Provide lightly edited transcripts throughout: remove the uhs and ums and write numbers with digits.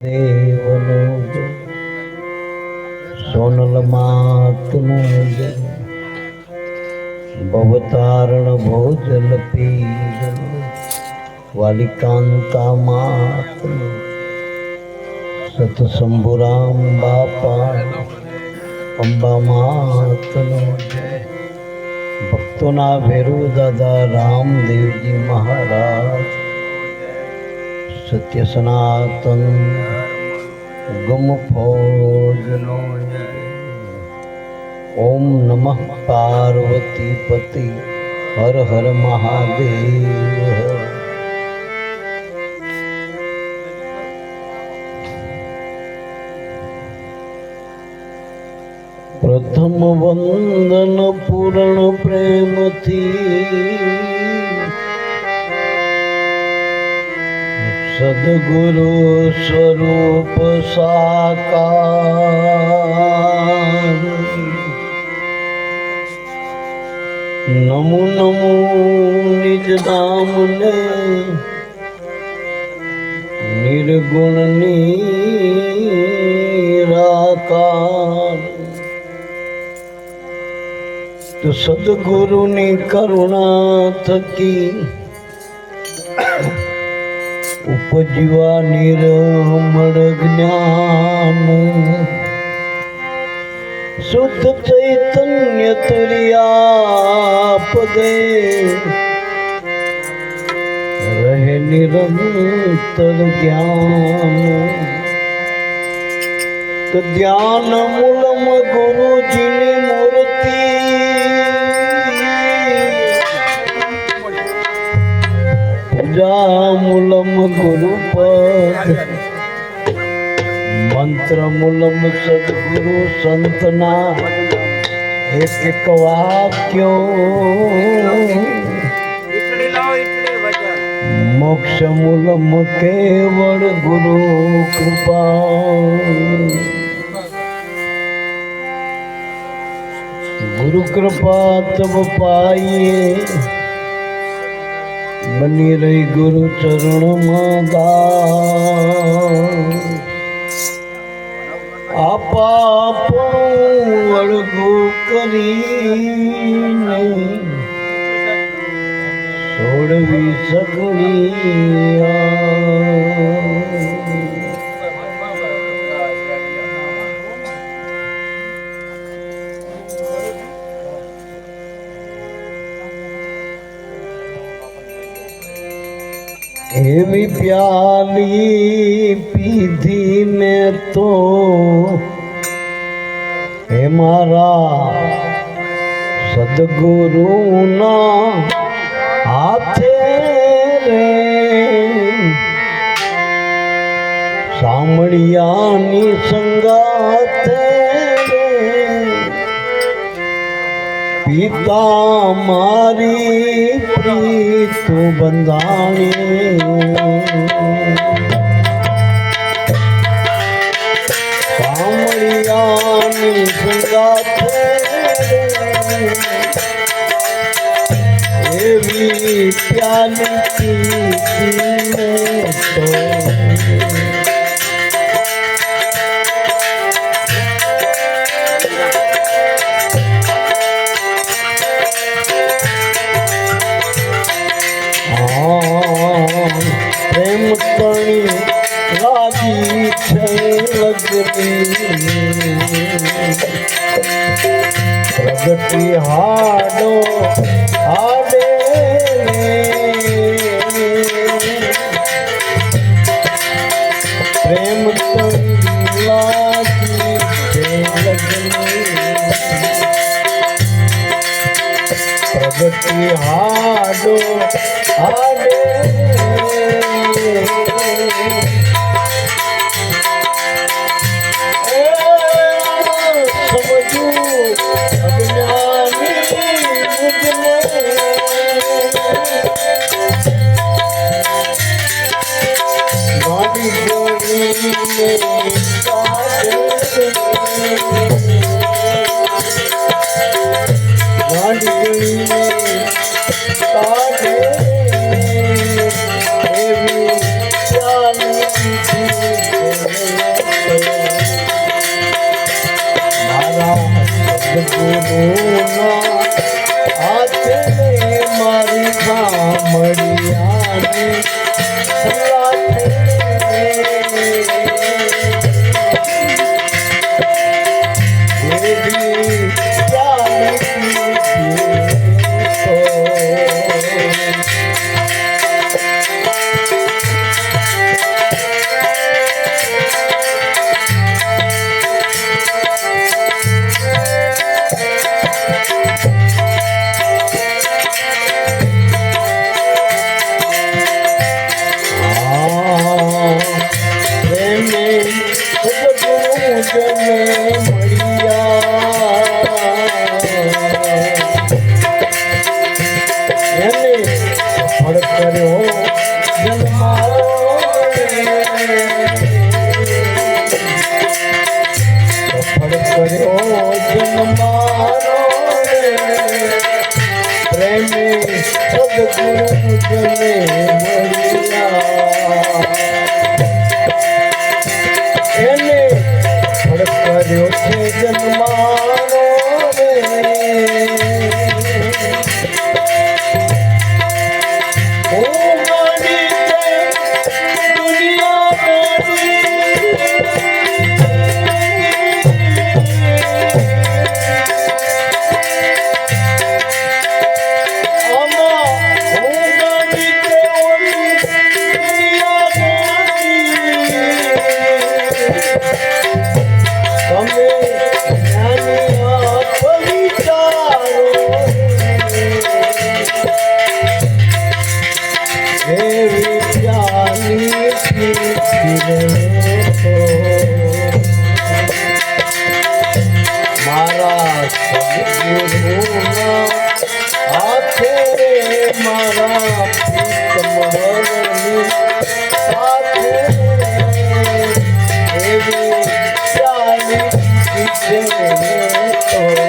દેવનો જય, સોનલ માતનો જય, ભવતારણ ભોજલ પીરનો, વાલિકાંતા માતનો, સતશંભુરામ બાપા અંબા માતનો જય, ભક્તોના ભેરુ દાદા રામદેવજી મહારાજ, સત્ય સનાતન ગમ ફોજનો, ઓમ નમઃ પાર્વતી પતિ હર હર મહાદેવ. પ્રથમ વંદન પૂર્ણ પ્રેમથી સદગુરુ સ્વરૂપ સાકાર. નમો નમો નિજ નામને નિર્ગુણ નિરાકાર. તો સદગુરુની કરુણા થકી ઉપજવા નિર્મળ જ્ઞાન, શુદ્ધ ચૈતન્ય તુર્યા પદે રહે નિરંતર ધ્યાન. તો ધ્યાન મૂલમ ગુરુજીની મૂર્તિ, પૂજા મૂલમ ગુરુપદ, મંત્ર મૂલમ સદગુરુ સંતના એક એક વાક્યો. મોક્ષ મૂલમ કેવળ ગુરુ કૃપા. ગુરુ કૃપા તબ પાઈએ, બની રહી ગુરુ ચરણમાં દાસ. આપા પણ વળગું કરીને છોડવી સગળી એવી પ્યાલી પીધી મેં તો હે મારા સદગુરુના હાથે રે. સામળિયાની સંગાથે રે, પિતા મારી પ્રીત બંધાણી. સામળિયાની સંગાથે એવી પ્યાલી પીધી મેં તો પ્રેમ તણી લાગી છે લગની. પ્રગતિ હાડો હાડે, પ્રેમ તણી લાગી છે લગની. પ્રગતિ હાડો હાડે, એને સદગુરુ જને મળ્યા એને સફળ કર્યો જન્મારો સફળ કર્યો જન્મારો પ્રેમી સદગુરુ જને મળ્યા એને ફળકર્યો છે જન્માનો રે ઓ ગાડી દુનિયા મારા સદગુરુના હાથે મારા પ્રીતમવરની સાથે એવી ચાલી છે તો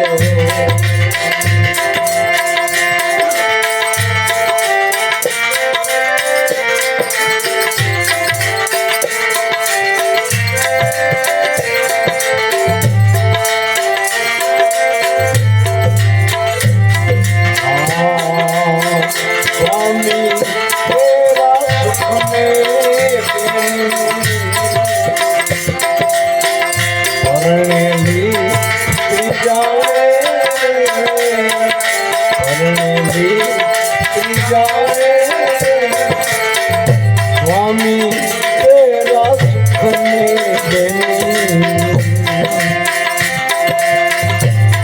સ્વામી તેરા સુખને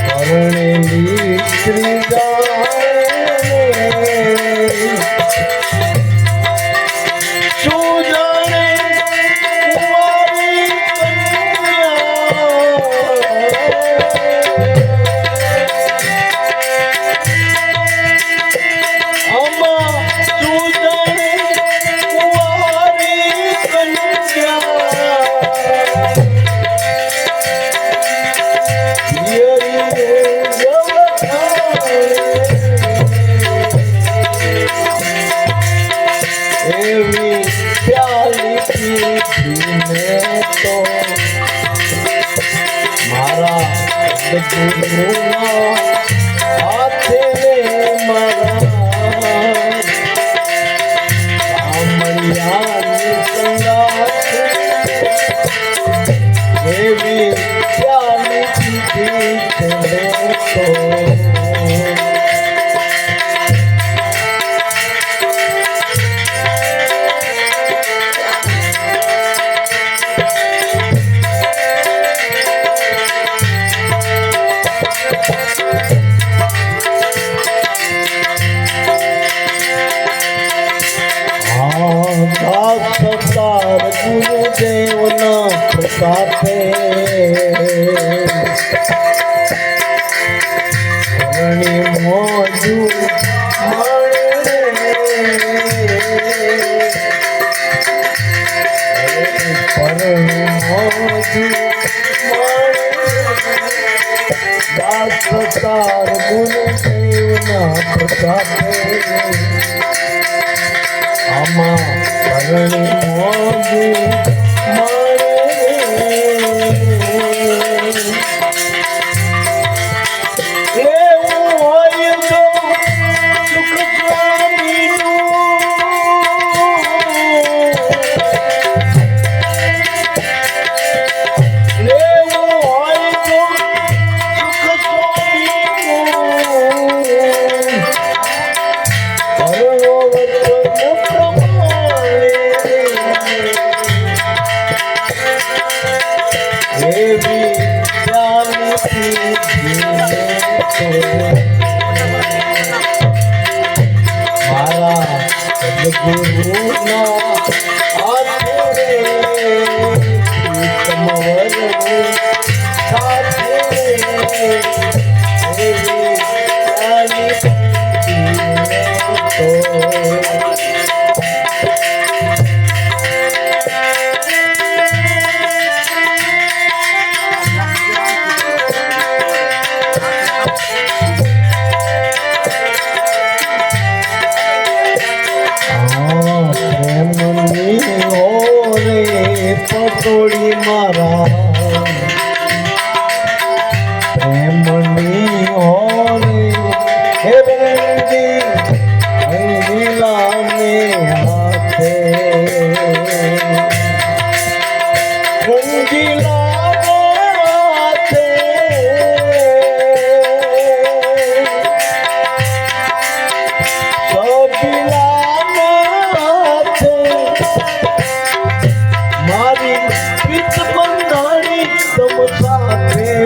પરણેલી શ્રી એવી પ્યાલી પીને તો મારા સદગુરુના હાથે મારા કામળિયાની સંગાથ એવી પ્યાલી પીને તો સતાર ગુરુદેવના પ્રતાપે પરણી મોજુ મળે પરણી મોજુ મળે સતાર ગુરુદેવના પ્રતાપે આમાં પરણી મોજુ મળે એવું હોય તો સુખ સ્વામીનું એવું હોય તો સુખ મારા સદગુરુના હાથે પટોળી મારા પ્રેમની હોરે હે રંગી અંગીલાને હાથે રંગીલા હાથે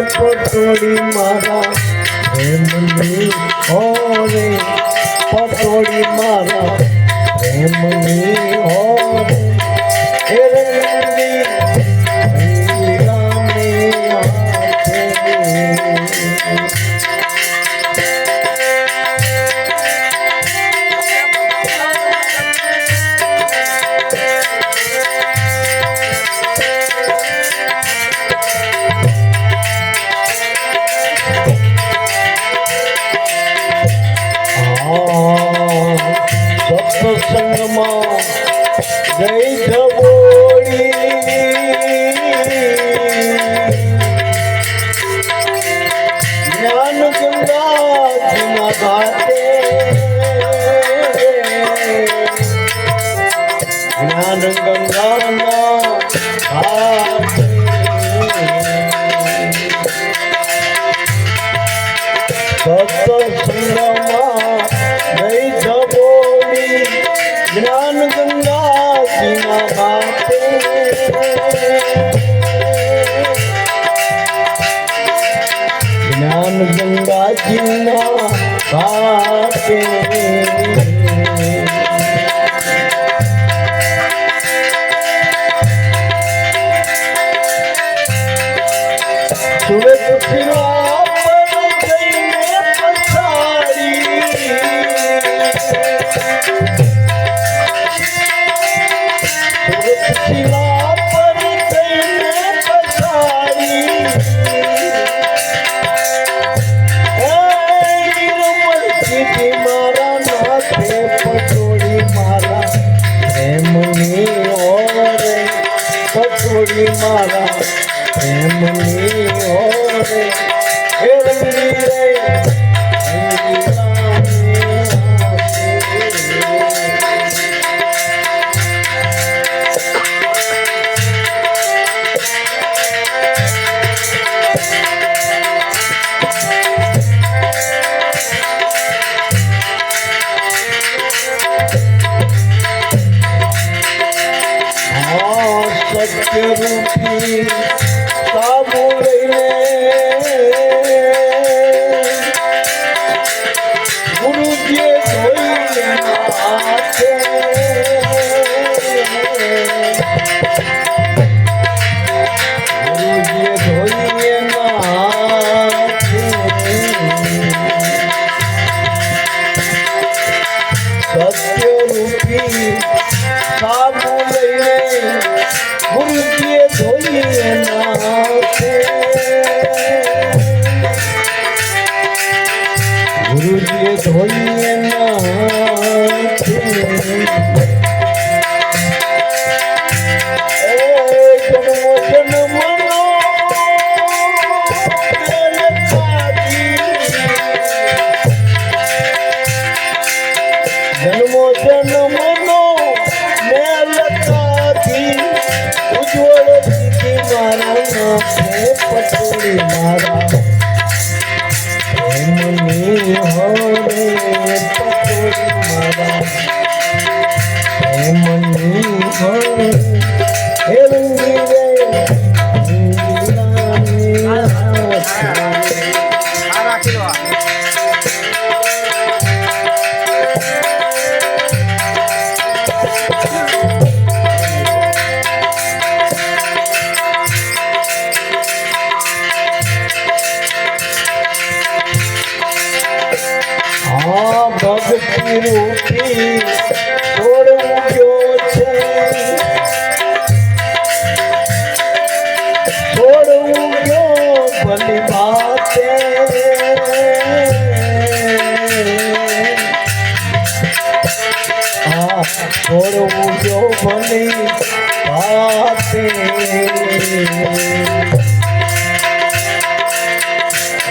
પટોળી મારા પ્રેમની હોરે પટોળી મારા પ્રેમની હોરે હે રંગી રંગીલાને હાથે સત્સંગમાં જઈ જવોડી જ્ઞાન ગંગાજીના ઘાટે જ્ઞાન ગંગાના ઘાટે સત્સંગમાં જઈ જવોડી જ્ઞાન ગંગાજીના ઘાટે જ્ઞાન ગંગાજીના ઘાટે સુરત ફિરવા પર જઈને પછાડી શિલા પર જઈને પછાડી મારા નાથે પટોળી મારા પ્રેમની ઓરે પટોળી મારા પ્રેમની ઓરે હે રંગી રે સત્યરૂપી સાબુ લઈને ગુરુજીએ ધોઈને હાથે ગુરુજીએ ધોઈને હાથે સત્યરૂપી સાબુ લઈને ગુરુજીએ ધોઈએ નાથે ગુરુજીએ ધોઈએ નાથે જન્મો જન્મનો જન્મો જન્મનો મેલતાથી ઉજ્જવળ દીદી રૂપી છોડવું ગયો છે છોડવું ગયો ભલી વાતે છોડવું ગયો ભલી વાતે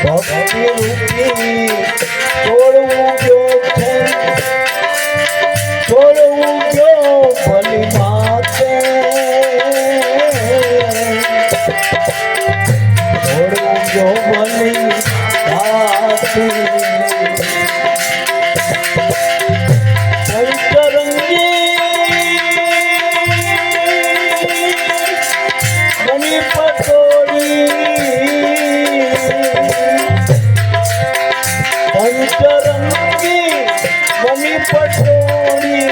ભક્તિ રૂપી છોડવું ગયો છે છોડવું ગયો ભલી વાતે છોડવું ગયો ભલી વાતે પંચરંગી મની પટોળી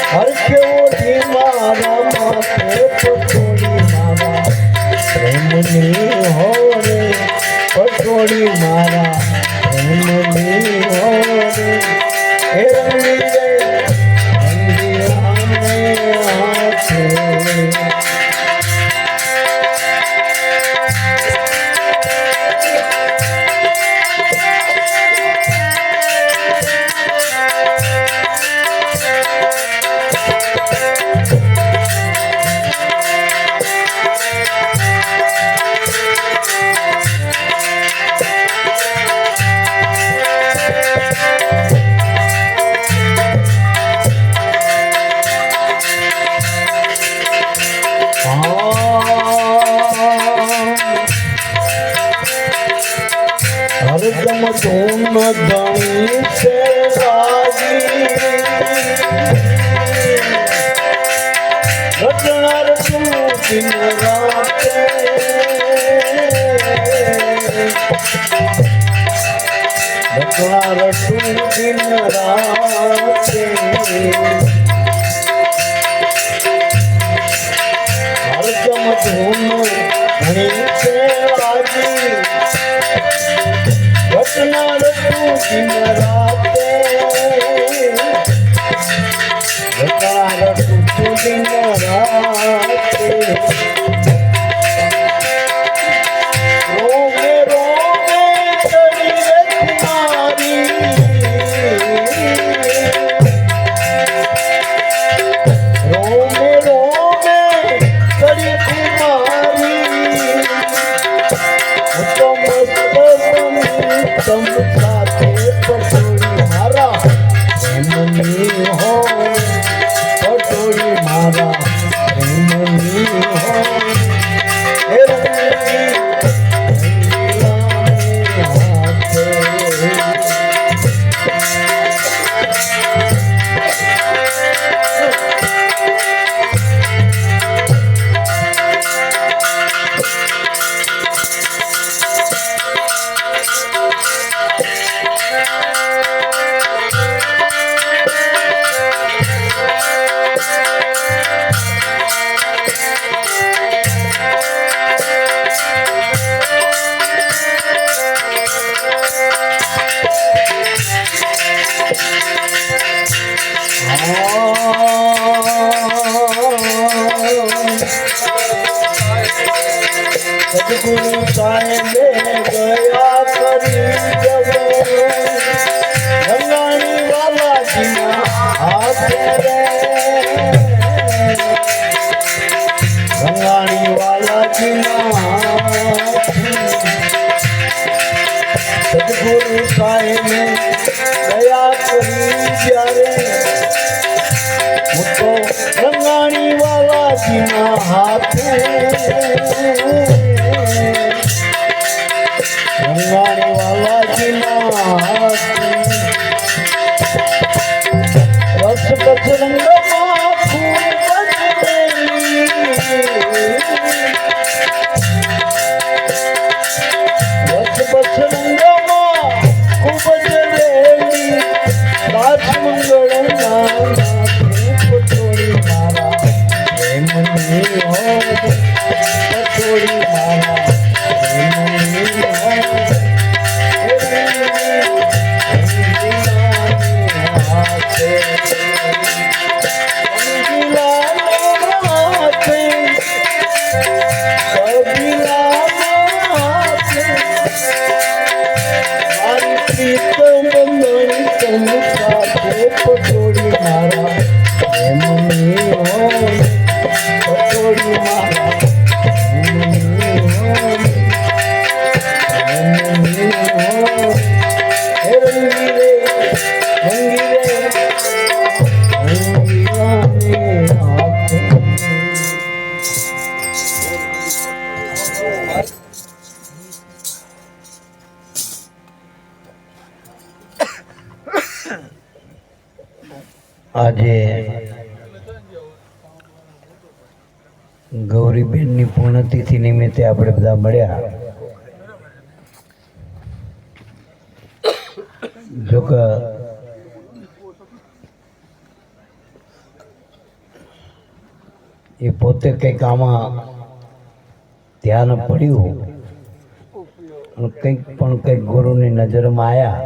હરખ્યોથી મારા માથે પટોળી મારા પ્રેમની હો રે પટોળી મારા પ્રેમની હો રે હે રંગી હાથે હરદમ ધૂમ ધણી છે રાજી રટનાર તું દિન રાતે રટનાર તું દિન રાતે હરદમ ધૂમ ધણી છે રાજી રટનાર તું દિન રાતે રટનાર તું દિન રાતે રોમે રોમે ચડી રે મારી રોમે રોમે ચડી મારી તો મસ્ત તમ સાથે પટોળી મારા પ્રેમની હો પટોળી મારા પ્રેમની હો હે રંગી હાથે સદગુરુ સાહેબે ગયા કરી જવો રંગાણી વાલાજીના હાથે રે રંગાણી વાલાજીના સદગુરુ સાહેબે ગયા કરી જ્યારે હું તો રંગાણી વાલાજીના હાથે રંગાણી વાલાજીના હાથે રસ બજરંગમાં ફૂલ બજરેલી રસ બજરંગમાં ખૂબ જ રેલી રાજ મંગળના પટોળી મારા પ્રેમની હો પટોળી મારા પ્રેમની હો હાથે મારી પ્રીતમ બંધણી તમ સાથે પટોળી મારા એમની હોય પટોળી મારા એમની હોય હે રંગી રે રંગીલાને હાથે આજે ગૌરીબેનની પૂર્ણતિથિ નિમિત્તે આપણે બધા મળ્યા. જો કે એ પોતે કંઈક આમાં ધ્યાન પડ્યું અને કંઈક ગુરુની નજરમાં આવ્યા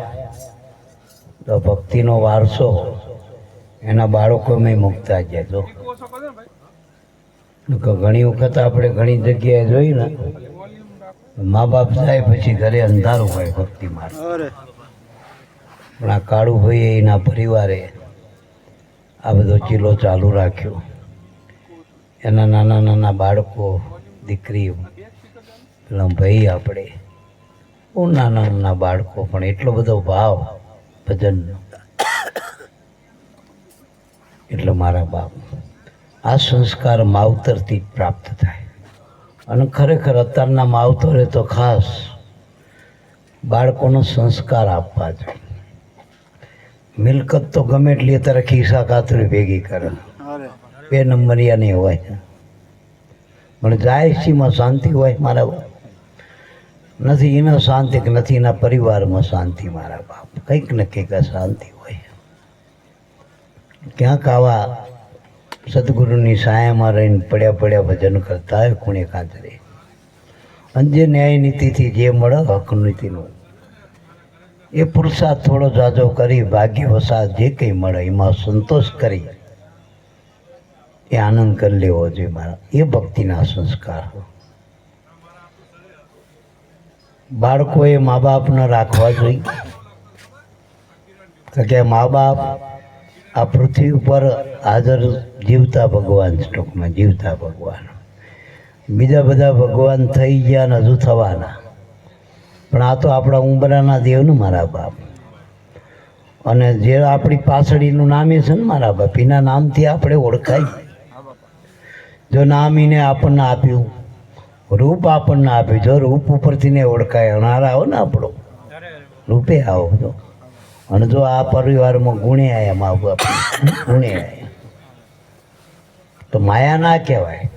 તો ભક્તિનો વારસો એના બાળકોમાં મૂકતા ગયા. જો ઘણી વખત આપણે ઘણી જગ્યાએ જોઈ ને મા બાપ જાય પછી ઘરે અંધારું હોય ભક્તિ માટે, પણ આ કાળુભાઈ એના પરિવારે આ બધો ચીલો ચાલુ રાખ્યો. એના નાના નાના બાળકો દીકરી પેલા ભાઈ આપણે બહુ નાના નાના બાળકો પણ એટલો બધો ભાવ ભજનનો. એટલે મારા બાપ આ સંસ્કાર માવતરથી જ પ્રાપ્ત થાય. અને ખરેખર અત્યારના માવતરે તો ખાસ બાળકોનો સંસ્કાર આપવા જોઈએ. મિલકત તો ગમે એટલી અત્યારે ખિસ્સા કાતરી ભેગી કરે, 2 નંબરિયા નહીં હોય, પણ જાય સીમાં શાંતિ હોય મારા બાપ. નથી એના શાંતિ કે નથી એના પરિવારમાં શાંતિ મારા બાપ, કંઈક ને કંઈક શાંતિ હોય. ક્યાંક આવા સદગુરુની સાયામાં રહીને પડ્યા ભજન કરતા હોય ખૂણે કાંતરે, અને જે ન્યાય નીતિથી જે મળે હક નીતિનું એ પુરુષાર્થ થોડો જાજો કરી ભાગ્ય વસાત જે કંઈ મળે એમાં સંતોષ કરી એ આનંદ કરી લેવો જોઈએ મારા. એ ભક્તિના સંસ્કાર. બાળકોએ મા બાપને રાખવા જોઈએ, કે મા બાપ આ પૃથ્વી ઉપર હાજર જીવતા ભગવાન, ટૂંકમાં જીવતા ભગવાન. બીજા બધા ભગવાન થઈ ગયા ને હજુ થવાના, પણ આ તો આપણા ઉંબરાના દેવ ને મારા બાપ. અને જે આપણી પાછળીનું નામે છે ને મારા બાપ, એના નામથી આપણે ઓળખાય. જો નામ એને આપણને આપ્યું, રૂપ આપણને આપ્યું, જો રૂપ ઉપરથી ને ઓળખાય. અનારા આવો ને આપણો રૂપે આવો જો. અને જો આ પરિવારમાં ગુણે આવ્યા મા બાપ ગુણે આવ્યા તો માયા ના કહેવાય.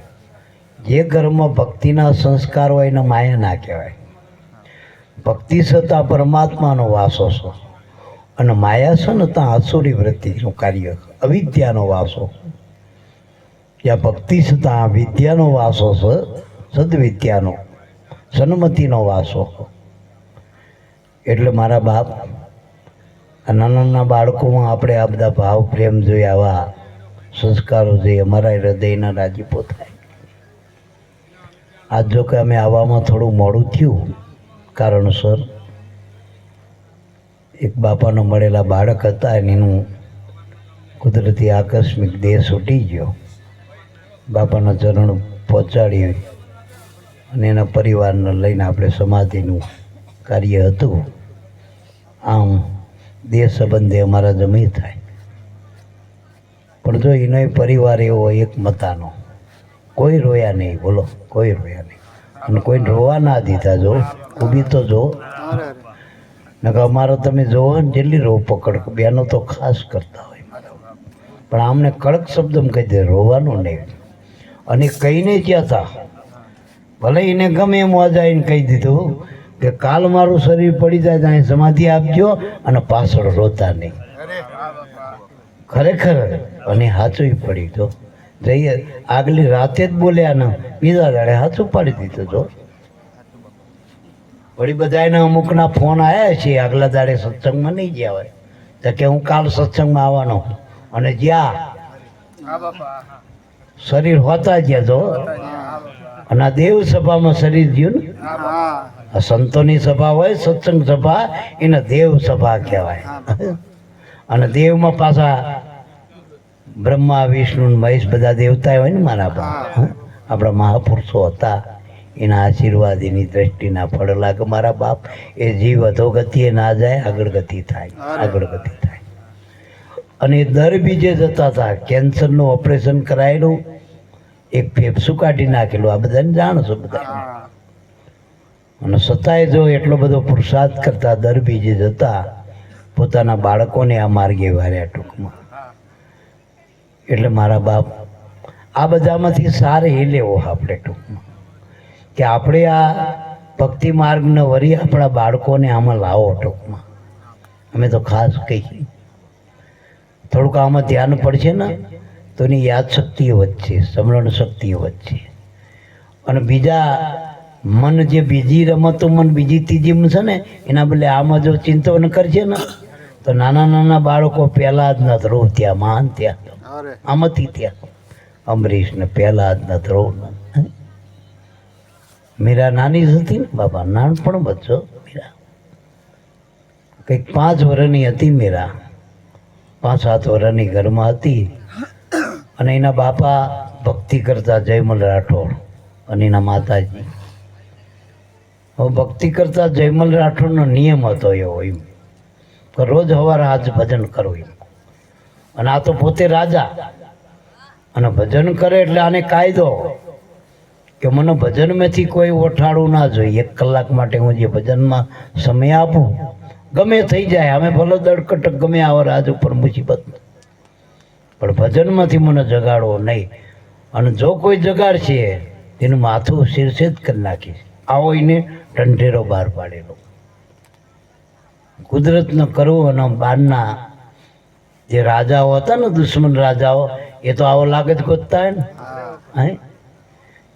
જે ઘરમાં ભક્તિના સંસ્કાર હોય એને માયા ના કહેવાય. ભક્તિ છતાં પરમાત્માનો વાસો છે, અને માયા છે ને ત્યાં આસુરી વૃત્તિનું કાર્ય, અવિદ્યાનો વાસો. જ્યાં ભક્તિ છતાં વિદ્યાનો વાસો છે, સદવિદ્યાનો સન્મતિનો વાસો. એટલે મારા બાપ આ નાના નાના બાળકોમાં આપણે આ બધા ભાવ પ્રેમ જોઈએ, આવા સંસ્કારો જોઈએ, અમારા હૃદયના રાજીપો થાય. આજ જો કે અમે આવવામાં થોડું મોડું થયું કારણસર એક બાપાનો મળેલા બાળક હતા અને એનું કુદરતી આકસ્મિક દેહ છૂટી ગયો. બાપાના ચરણ પહોંચાડી અને એના પરિવારને લઈને આપણે સમાધિનું કાર્ય હતું. આમ દેહ સંબંધે અમારા જમી થાય, પણ જો એનો પરિવાર એવો એક મતાનો, કોઈ રોયા નહીં, બોલો કોઈ રોયા નહીં, અને કોઈને રોવા ના દીધા. જો ઊભી તો જો ને કે અમારો તમે જોવો ને જેટલી રો પકડ બેનો તો ખાસ કરતા હોય મારા, પણ આમને કડક શબ્દમાં કહી દે રોવાનું નહીં. અને કહીને ક્યાં હતા, ભલે એને ગમે એમ વાજાઈને કહી દીધું કે કાલ મારું શરીર પડી જાય ત્યાં સમાધિ આપજો અને પાછળ રોતા નહીં. ખરેખર અને સાચું પડી તો જઈએ. આગલી રાતે જ બોલ્યા ને બીજા દાડે સાચું પાડી દીધું. જો વળી બધાના અમુકના ફોન આવ્યા છે, આગલા દાડે સત્સંગમાં નહીં ગયા હોય તો કે હું કાલ સત્સંગમાં આવવાનો, અને જ્યાં શરીર હોતા ગયા જો, અને આ દેવ સભામાં શરીર ગયું ને આ સંતોની સભા હોય સત્સંગ સભા એને દેવ સભા કહેવાય. અને દેવમાં પાછા બ્રહ્મા વિષ્ણુ મહેશ બધા દેવતા હોય ને મારા બાપ. આપણા મહાપુરુષો હતા, એના આશીર્વાદ એની દ્રષ્ટિના ફળ લાગે મારા બાપ. એ જીવ અધોગતિએ ના જાય, આગળ ગતિ થાય, આગળ ગતિ થાય. અને એ દર બીજે જતા હતા. કેન્સરનું ઓપરેશન કરાયેલું, એક ફેફસું કાઢી નાખેલું, આ બધાને જાણશો બધા. અને છતાંય જો એટલો બધો પુરુષાર્થ કરતા દર બીજે જતા, પોતાના બાળકોને આ માર્ગે વાર્યા ટૂંકમાં. એટલે મારા બાપ આ બધામાંથી સાર એ લેવો આપણે ટૂંકમાં, કે આપણે આ ભક્તિ માર્ગને વરી આપણા બાળકોને આમાં લાવો ટૂંકમાં. અમે તો ખાસ કહીએ થોડુંક આમાં ધ્યાન પડશે ને તો એની યાદશક્તિઓ વધશે, સ્મરણ શક્તિઓ વધશે. અને બીજા મન જે બીજી રમતો મન બીજી ત્રીજી છે ને એના બદલે આમાં જો ચિંતન કરશે ને તો નાના નાના બાળકો પહેલા જ ન ધ્રુવ ત્યાં મહાન ત્યાં આમાંથી ત્યાં અમરીશને પહેલા જ ન ધ્રુવ. મીરા નાની જ હતી ને બાબા, નાનપણ બચ્ચો મીરા કંઈક 5 વર્ષની હતી મીરા, 5-7 વર્ષની ઘરમાં હતી. અને એના બાપા ભક્તિ કરતા જયમલ રાઠોડ અને એના માતાજી. હવે ભક્તિ કરતા જયમલ રાઠોડનો નિયમ હતો એવો એમ કે રોજ સવારે આજ ભજન કરવું એમ. અને આ તો પોતે રાજા, અને ભજન કરે એટલે આને કાયદો કે મને ભજનમાંથી કોઈ ઓઠાડવું ના જોઈએ. 1 કલાક માટે હું જે ભજનમાં સમય આપું ગમે થઈ જાય, અમે ભલે દડકટક ગમે આવે રાજ ઉપર મુસીબત, પણ ભજનમાંથી મને જગાડવો નહીં. અને જો કોઈ જગાડશે તેનું માથું શિરછેદ કરી નાખીશ. આવો એને ઢંઢેરો બહાર પાડેલો. કુદરતને કરવું. અને બહારના જે રાજાઓ હતા ને, દુશ્મન રાજાઓ, એ તો આવો લાગે જ ગોતતા હોય ને.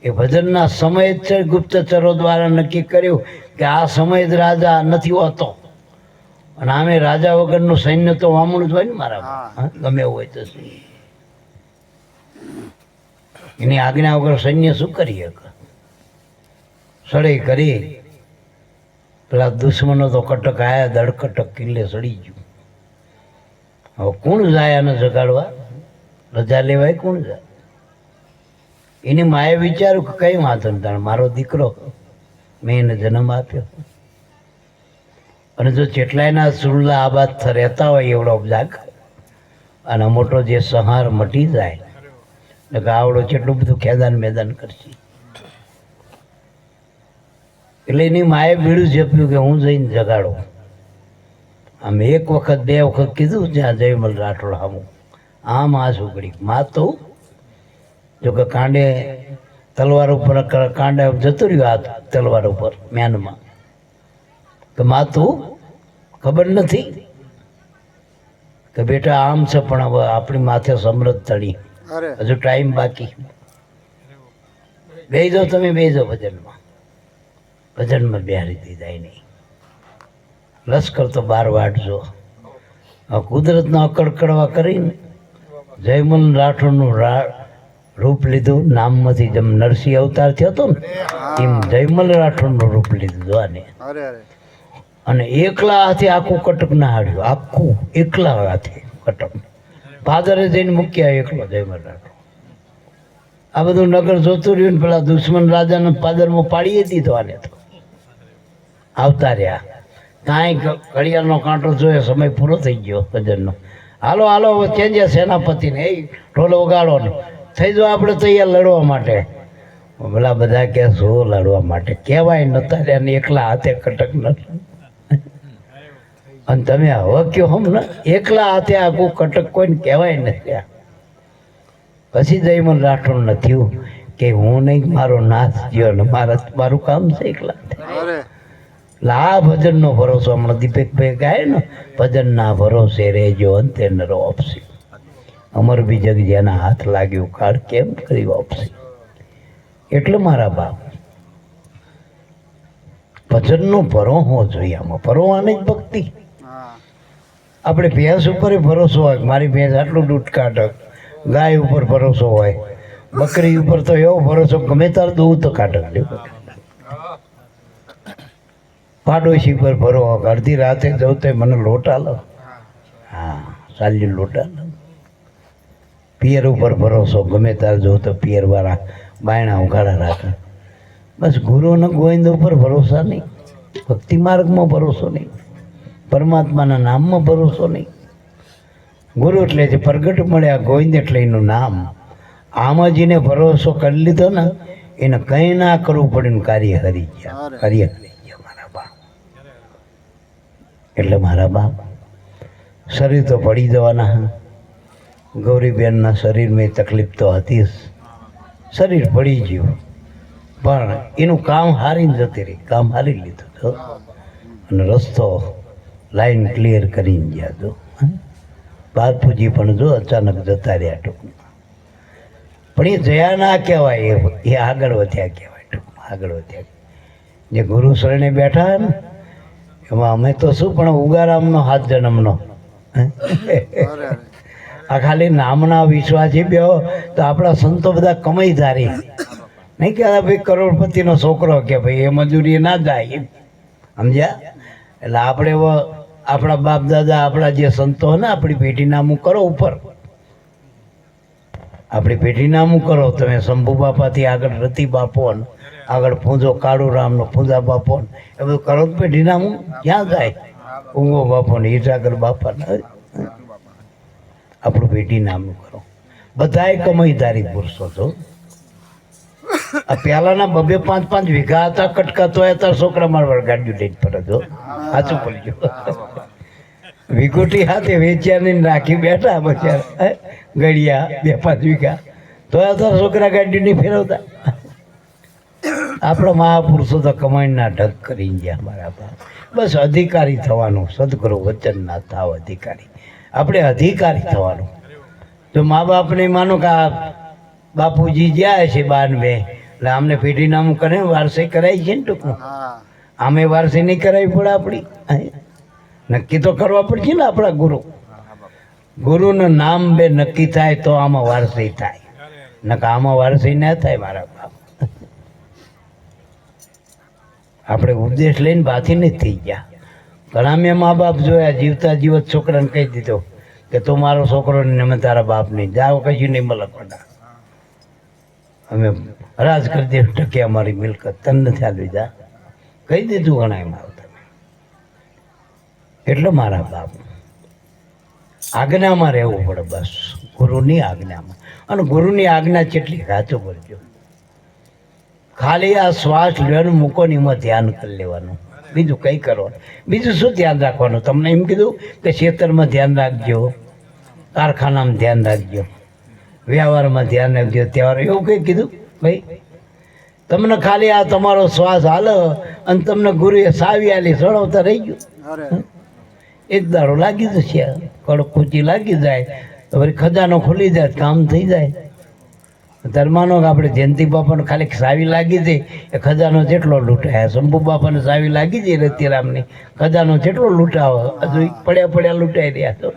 એ ભજનના સમય જ છે, ગુપ્તચરો દ્વારા નક્કી કર્યું કે આ સમય જ રાજા નથી હોતો. અને આમે રાજા વગરનું સૈન્ય તો વામણું જ હોય ને મારા, ગમે એવું હોય તો. એની આજ્ઞા વગર સૈન્ય શું કરી શકે? સડે કરી પેલા દુશ્મનો તો કટક આયા, દડકટક કિલ્લે સડી ગયું. હવે કોણ જાય આને જગાડવા? રજા લેવાય કોણ જાય? એની માએ વિચાર્યું કે કઈ વાંધો નહીં, મારો દીકરો મેં એને જન્મ આપ્યો. અને જો ચેટલાયના સુરલા આબાદ રહેતા હોય એવડો જાગ અને મોટો જે સંહાર મટી જાય એટલે આવડો કેટલું બધું ખેદાન મેદાન કરશે. એટલે એની માએ બીડું ઝેપ્યું કે હું જઈને જગાડો. આમ 1 વખત 2 વખત કીધું જ્યાં જયમલ રાઠોડ હામું આમ આ છોકરી માં તો જો કે કાંડે તલવાર ઉપર કાંડે જતું રહ્યું હાથ તલવાર ઉપર મ્યાનમાં કે માં તું ખબર નથી કે બેટા આમ છે, પણ હવે આપણી માથે સમૃદ્ધ તળી, હજુ ટાઈમ બાકી. બેસજો તમે, બેસજો ભજનમાં. ભજનમાં બેહારી દીધા નહીં. લશ્કર તો 12 વાટજો. કુદરતના અકડકડવા કરીને જયમલ રાઠોડનું રૂપ લીધું. નામમાંથી જેમ નરસિંહ અવતાર થયો હતો ને એમ જયમલ રાઠોડનું રૂપ લીધું જોવાને. અને એકલા હાથે આખું કટક ના હાડ્યું, આખું એકલા હાથે કટક. પાદરે જઈને મૂક્યા એકલો જયમલ રાઠોડ. આ બધું નગર જોતું રહ્યું ને પેલા દુશ્મન રાજાને પાદરમાં પાડીએ દીધો. આને તો આવતા રહ્યા, કાંઈ ઘડિયાળનો કાંટો જોયો, સમય પૂરો થઈ ગયો ભજનનો. હાલો હાલો હવે ચેન્જ્યા સેનાપતિને, એ ઢોલ વગાડો ને થઈ જાઓ આપણે તૈયાર લડવા માટે. પેલા બધા કે શું લડવા માટે? કહેવાય નતા રહ્યા ને એકલા હાથે કટક ન. અને તમે હવે કયો હમ ને એકલા હાથે આખું કટક કોઈને કહેવાય નથી. પછી જયમલ રાઠોડ ન થયું કે હું નહીં, મારો નાશ ગયો ને મારું કામ છે એકલા. આ ભજનનો ભરોસો હમણાં દીપકભાઈ ગાય ને, ભજનના ભરોસે રહેજો અંતે નરો આપશે, અમર બી જગ જેના હાથ લાગ્યું કાળ કેમ કરી આપશે. એટલે મારા બાપ ભજનનો ભરોહો જોઈએ. આમાં ભરોવાની જ ભક્તિ. આપણે ભેંસ ઉપર ભરોસો હોય, મારી ભેંસ આટલું દૂધ કાઢે. ગાય ઉપર ભરોસો હોય, બકરી ઉપર તો એવો ભરોસો ગમે તાર દૂધ તો કાઢે. પાડોશી પર ભરો હક. અડધી રાતે જવું તો મને લોટ આલો. હા, ચાલ્યું લોટ આલો. પિયર ઉપર ભરોસો, ગમે ત્યારે જોઉં તો પિયરવાળા બાયણા ઉઘાડા રાખે. બસ ગુરુ અને ગોવિંદ ઉપર ભરોસા નહીં, ભક્તિ માર્ગમાં ભરોસો નહીં, પરમાત્માના નામમાં ભરોસો નહીં. ગુરુ એટલે જે પ્રગટ મળ્યા, ગોવિંદ એટલે એનું નામ. આમાં જેને ભરોસો કરી લીધો ને એને કંઈ ના કરવું પડે ને કાર્ય હરી ગયા, કાર્ય હરી ગયા મારા બાપ. એટલે મારા બાપ શરીર તો પડી જવાના. ગૌરીબેનના શરીરમાં તકલીફ તો હતી જ, શરીર પડી ગયું, પણ એનું કામ હારીને જતી રહી, કામ હારી લીધું તો અને રસ્તો લાઈન ક્લિયર કરીને ગયા તો. બાપુજી પણ જો અચાનક જતા રહ્યા ટૂંકમાં. પણ એ જયા ના કહેવાય, એ આગળ વધ્યા કહેવાય. ટૂંકમાં આગળ વધ્યા. જે ગુરુ શરણે બેઠા ને એમાં અમે તો શું, પણ ઉગારામનો 7 જન્મનો આ ખાલી નામના વિશ્વાસી બે તો આપણા સંતો બધા કમાઈધારી નહીં કે ભાઈ કરોડપતિનો છોકરો કે ભાઈ એ મજૂરી ના જાય, સમજ્યા? એટલે આપણે આપણા બાપ દાદા, આપણા જે સંતો ને આપણી પેઢી નામું કરો ઉપર, આપણી પેઢી નામું કરો. તમે શંભુ બાપાથી આગળ રતિ બાપો, આગળ પૂંજો કાળુરામનો પૂંજા બાપો, એ બધું કરો તો પેઢી નામું ક્યાં જાય? ઊંઘો બાપો ને હીરાગર બાપા ને આપણું પેઢી નામનું કરો. બધાએ કમાઈધારી પુરુષો છો. આ પહેલાના 2-5 વીઘા હતા કટકા, તો અત્યારે છોકરા મારવા ગાડીઓ લઈને ફરે છો. સાચું બોલજો. વિગોટી હાથે વેચ્યા રાખી બેઠા બચારા ગળિયા 2-5 વીઘા, તો અત્યારે છોકરા ગાડીઓ નહીં ફેરવતા. આપણા મહાપુરુષો તો કમાણીના ઢગ કરીને ગયા મારા બાપ. બસ અધિકારી થવાનું, સદગુરુ વચન ના થાવ અધિકારી. આપણે અધિકારી થવાનું. જો મા બાપને માનો કે આ બાપુજી જ્યાં છે 92, એટલે આમને પેઢી નામું કરે, વારસાઈ કરાવી છે ને ટૂંકમાં. આમે વારસાઈ નહીં કરાવી પડે આપણી, નક્કી તો કરવા પડશે ને આપણા ગુરુ. ગુરુનું નામ બે નક્કી થાય તો આમાં વારસાઈ થાય, નકર આમાં વારસાઈ ના થાય મારા બાપ. આપણે ઉપદેશ લઈને બાથી નથી થઈ ગયા. ઘણા મેં મા બાપ જોયા જીવતા જીવત છોકરાને કહી દીધો કે તું મારો છોકરો ને અમે તારા બાપ નહીં જાઓ, કશું નહીં મળે પડા, અમે હરાજ કરી દે ટકે અમારી મિલકત તને નથી આલવી, જા કહી દીધું ઘણા એમાં તમે. એટલે મારા બાપ આજ્ઞામાં રહેવું પડે, બસ ગુરુની આજ્ઞામાં. અને ગુરુની આજ્ઞા કેટલી સાચું બોલજો. ખાલી આ શ્વાસ લેવાનું મૂકો ને એમાં ધ્યાન કરી લેવાનું, બીજું કંઈ કરવાનું. બીજું શું ધ્યાન રાખવાનું? તમને એમ કીધું કે ખેતરમાં ધ્યાન રાખજો, કારખાનામાં ધ્યાન રાખજો, વ્યવહારમાં ધ્યાન રાખજો, તહેવાર એવું કંઈ કીધું? ભાઈ તમને ખાલી આ તમારો શ્વાસ હાલો અને તમને ગુરુએ સાવી આલી સળવતા રહી ગયું. એક દાડો લાગી જશે, કડકૂચી લાગી જાય તો વળી ખજાનો ખુલી જાય, કામ થઈ જાય. ધર્માનો આપણે જયંતિ બાપાને ખાલી સાવી લાગી જાય એ ખજાનો જેટલો લૂંટાય. શંભુ બાપાને સાવી લાગી જાય રતિરામની, ખજાનો જેટલો લૂંટાવો, હજુ પડ્યા લૂંટાઈ રહ્યા તો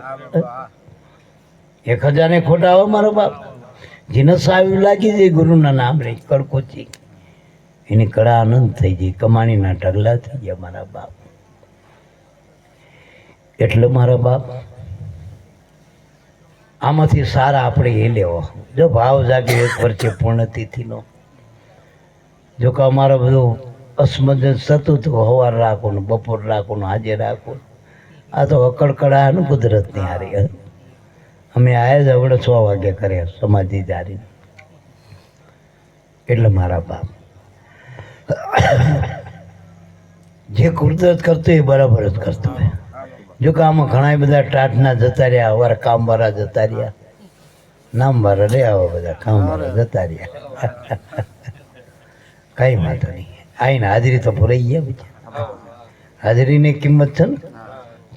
એ ખજાને ખોટા આવે મારો બાપ. જેને સાવી લાગી જાય ગુરુના નામ રે કડકોચી, એની કળા આનંદ થઈ જાય, કમાણીના ઢગલા થઈ ગયા મારા બાપ. એટલે મારા બાપ આમાંથી સારા આપણે એ લેવો. જો ભાવ જાગે એક વર્ષે પૂર્ણતિથિનો, જો કે અમારે બધું અસમંજસ થતું હતું, સવાર રાખો ને બપોર રાખો ને આજે રાખો. આ તો અકળકડા ને કુદરતની હારી. અમે આયા જ હવે 6 વાગે કર્યા સમાધિ જારી. એટલે મારા બાપ જે કુદરત કરતું એ બરાબર જ કરતું હોય. જો કે આમાં ઘણા બધા ટાટના જતા રહ્યા, અમારા કામવાળા જતા રહ્યા, નામવાળા રહ્યા, આવા બધા કામવાળા જતા રહ્યા. કાંઈ વાંધો નહીં, આવીને હાજરી તો ભરાઈ ગયા બીજા. હાજરીની કિંમત છે ને,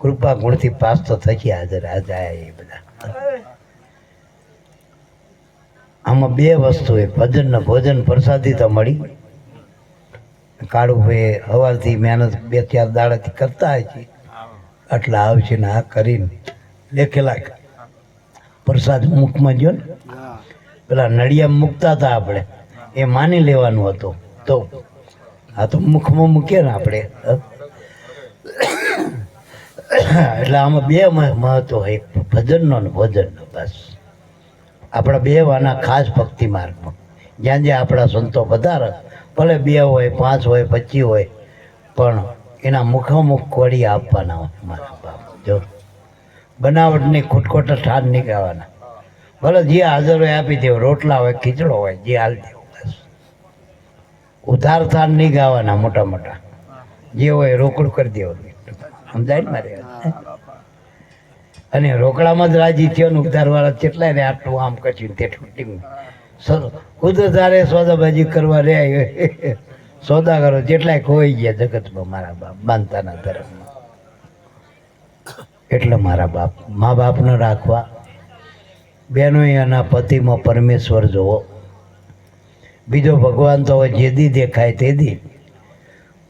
કૃપા ગુણથી પાસ તો થકી હાજર આજે આયા એ બધા. આમાં 2 વસ્તુ, એક ભજન ને ભોજન પ્રસાદી તો મળી. કાળુભાઈ સવારથી મહેનત 2-4 દાડાથી કરતા હોય છે, આટલા આવશે ને આ કરીને દેખેલા પ્રસાદ મુખમાં જો ને પેલા નળિયા મૂકતા હતા આપણે, એ માની લેવાનું હતું. તો આ તો મુખમાં મૂકીએ ને આપણે, એટલે આમાં બે મહત્વ, એક ભજનનો ને ભોજનનો. બસ આપણા બે વાના ખાસ ભક્તિ માર્ગમાં જ્યાં જ્યાં આપણા સંતો વધારે, ભલે 2 હોય 5 હોય 25 હોય, પણ એના મુખોમુખ કોળી આપવાના હોય મારા બાપ. જો બનાવટની ખોટખોટા ઠાર નહીં ગાવાના, ભલે જે હાજર હોય આપી દેવો, રોટલા હોય ખીચડો હોય જે હાલ દેવો. બસ ઉધાર થાર નહીં ગાવાના, મોટા મોટા જે હોય રોકડું કરી દેવું. સમજાય ને મારે? અને રોકડામાં જ રાજી થયો ને ઉધારવાળા કેટલાય ને આટલું આમ કર્યું તેટલું ઉધારે સોદાબાજી કરવા રે સોદાગરો જેટલાય ખોઈ ગયા જગતમાં મારા બાપ બાંધતાના ધર્મમાં. એટલે મારા બાપ મા બાપ ન રાખવા, બહેનોએ એના પતિમાં પરમેશ્વર જોવો. બીજો ભગવાન તો હવે જેદી દેખાય તેદી,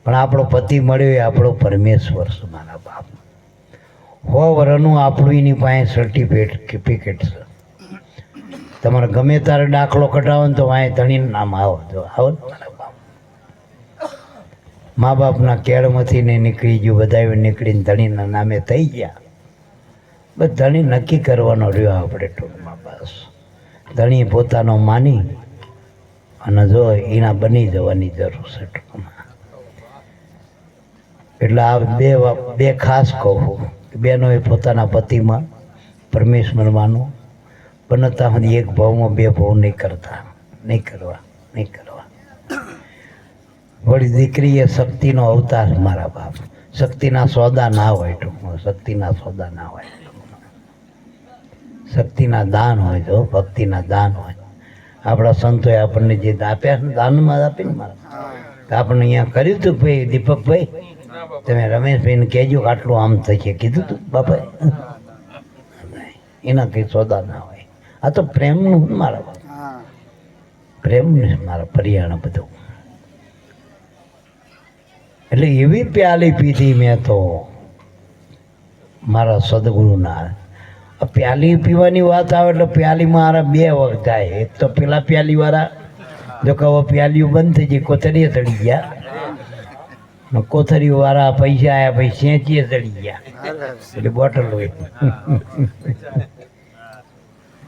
પણ આપણો પતિ મળ્યો એ આપણો પરમેશ્વર છે મારા બાપ. 100 વર્ષનું આપણું એની પાસે સર્ટિફિકેટ છે. તમારે ગમે તારે દાખલો કઢાવો ને તો વાંય ધણીનું નામ આવો તો આવો ને મારા બાપ. મા બાપના કેળમાંથી ને નીકળી ગયું, બધા નીકળીને ધણીના નામે થઈ ગયા. બસ ધણી નક્કી કરવાનો રહ્યો આપણે ટૂંકમાં. બસ ધણી પોતાનો માની અને જો એના બની જવાની જરૂર છે ટૂંકમાં. એટલે આ બે ખાસ કહું, બહેનોએ પોતાના પતિમાં પરમેશ્વર માનો, બનતા સુધી એક ભાવમાં 2 ભાવ નહીં કરતા, નહીં કરવા. વળી દીકરી એ શક્તિનો અવતાર મારા બાપ. શક્તિના સોદા ના હોય ટૂંકમાં, શક્તિના સોદા ના હોય. શક્તિના દાન હોય, જો ભક્તિના દાન હોય. આપણા સંતોએ આપણને જે આપ્યા ને દાનમાં આપીને મારા આપણને અહીંયા કર્યું હતું ભાઈ દીપકભાઈ, તમે રમેશભાઈને કહેજો કે આટલું આમ થશે, કીધું તું બાપા. એના કંઈ સોદા ના હોય. આ તો પ્રેમનું મારા બાપ, પ્રેમનું મારા પર્યાણ બધું. એટલે એવી પ્યાલી પીધી મેં તો મારા સદગુરુના. પ્યાલી પીવાની વાત આવે એટલે પ્યાલી મારા 2 વખત થાય. એક તો પેલા પ્યાલી વાળા જો કે હવે પ્યાલીઓ બંધ થઈ ગઈ, કોથળીએ ચડી ગયા. કોથળીઓ વાળા પૈસા આવ્યા પછી સેંચીએ ચડી ગયા, એટલે બોટલ હોય.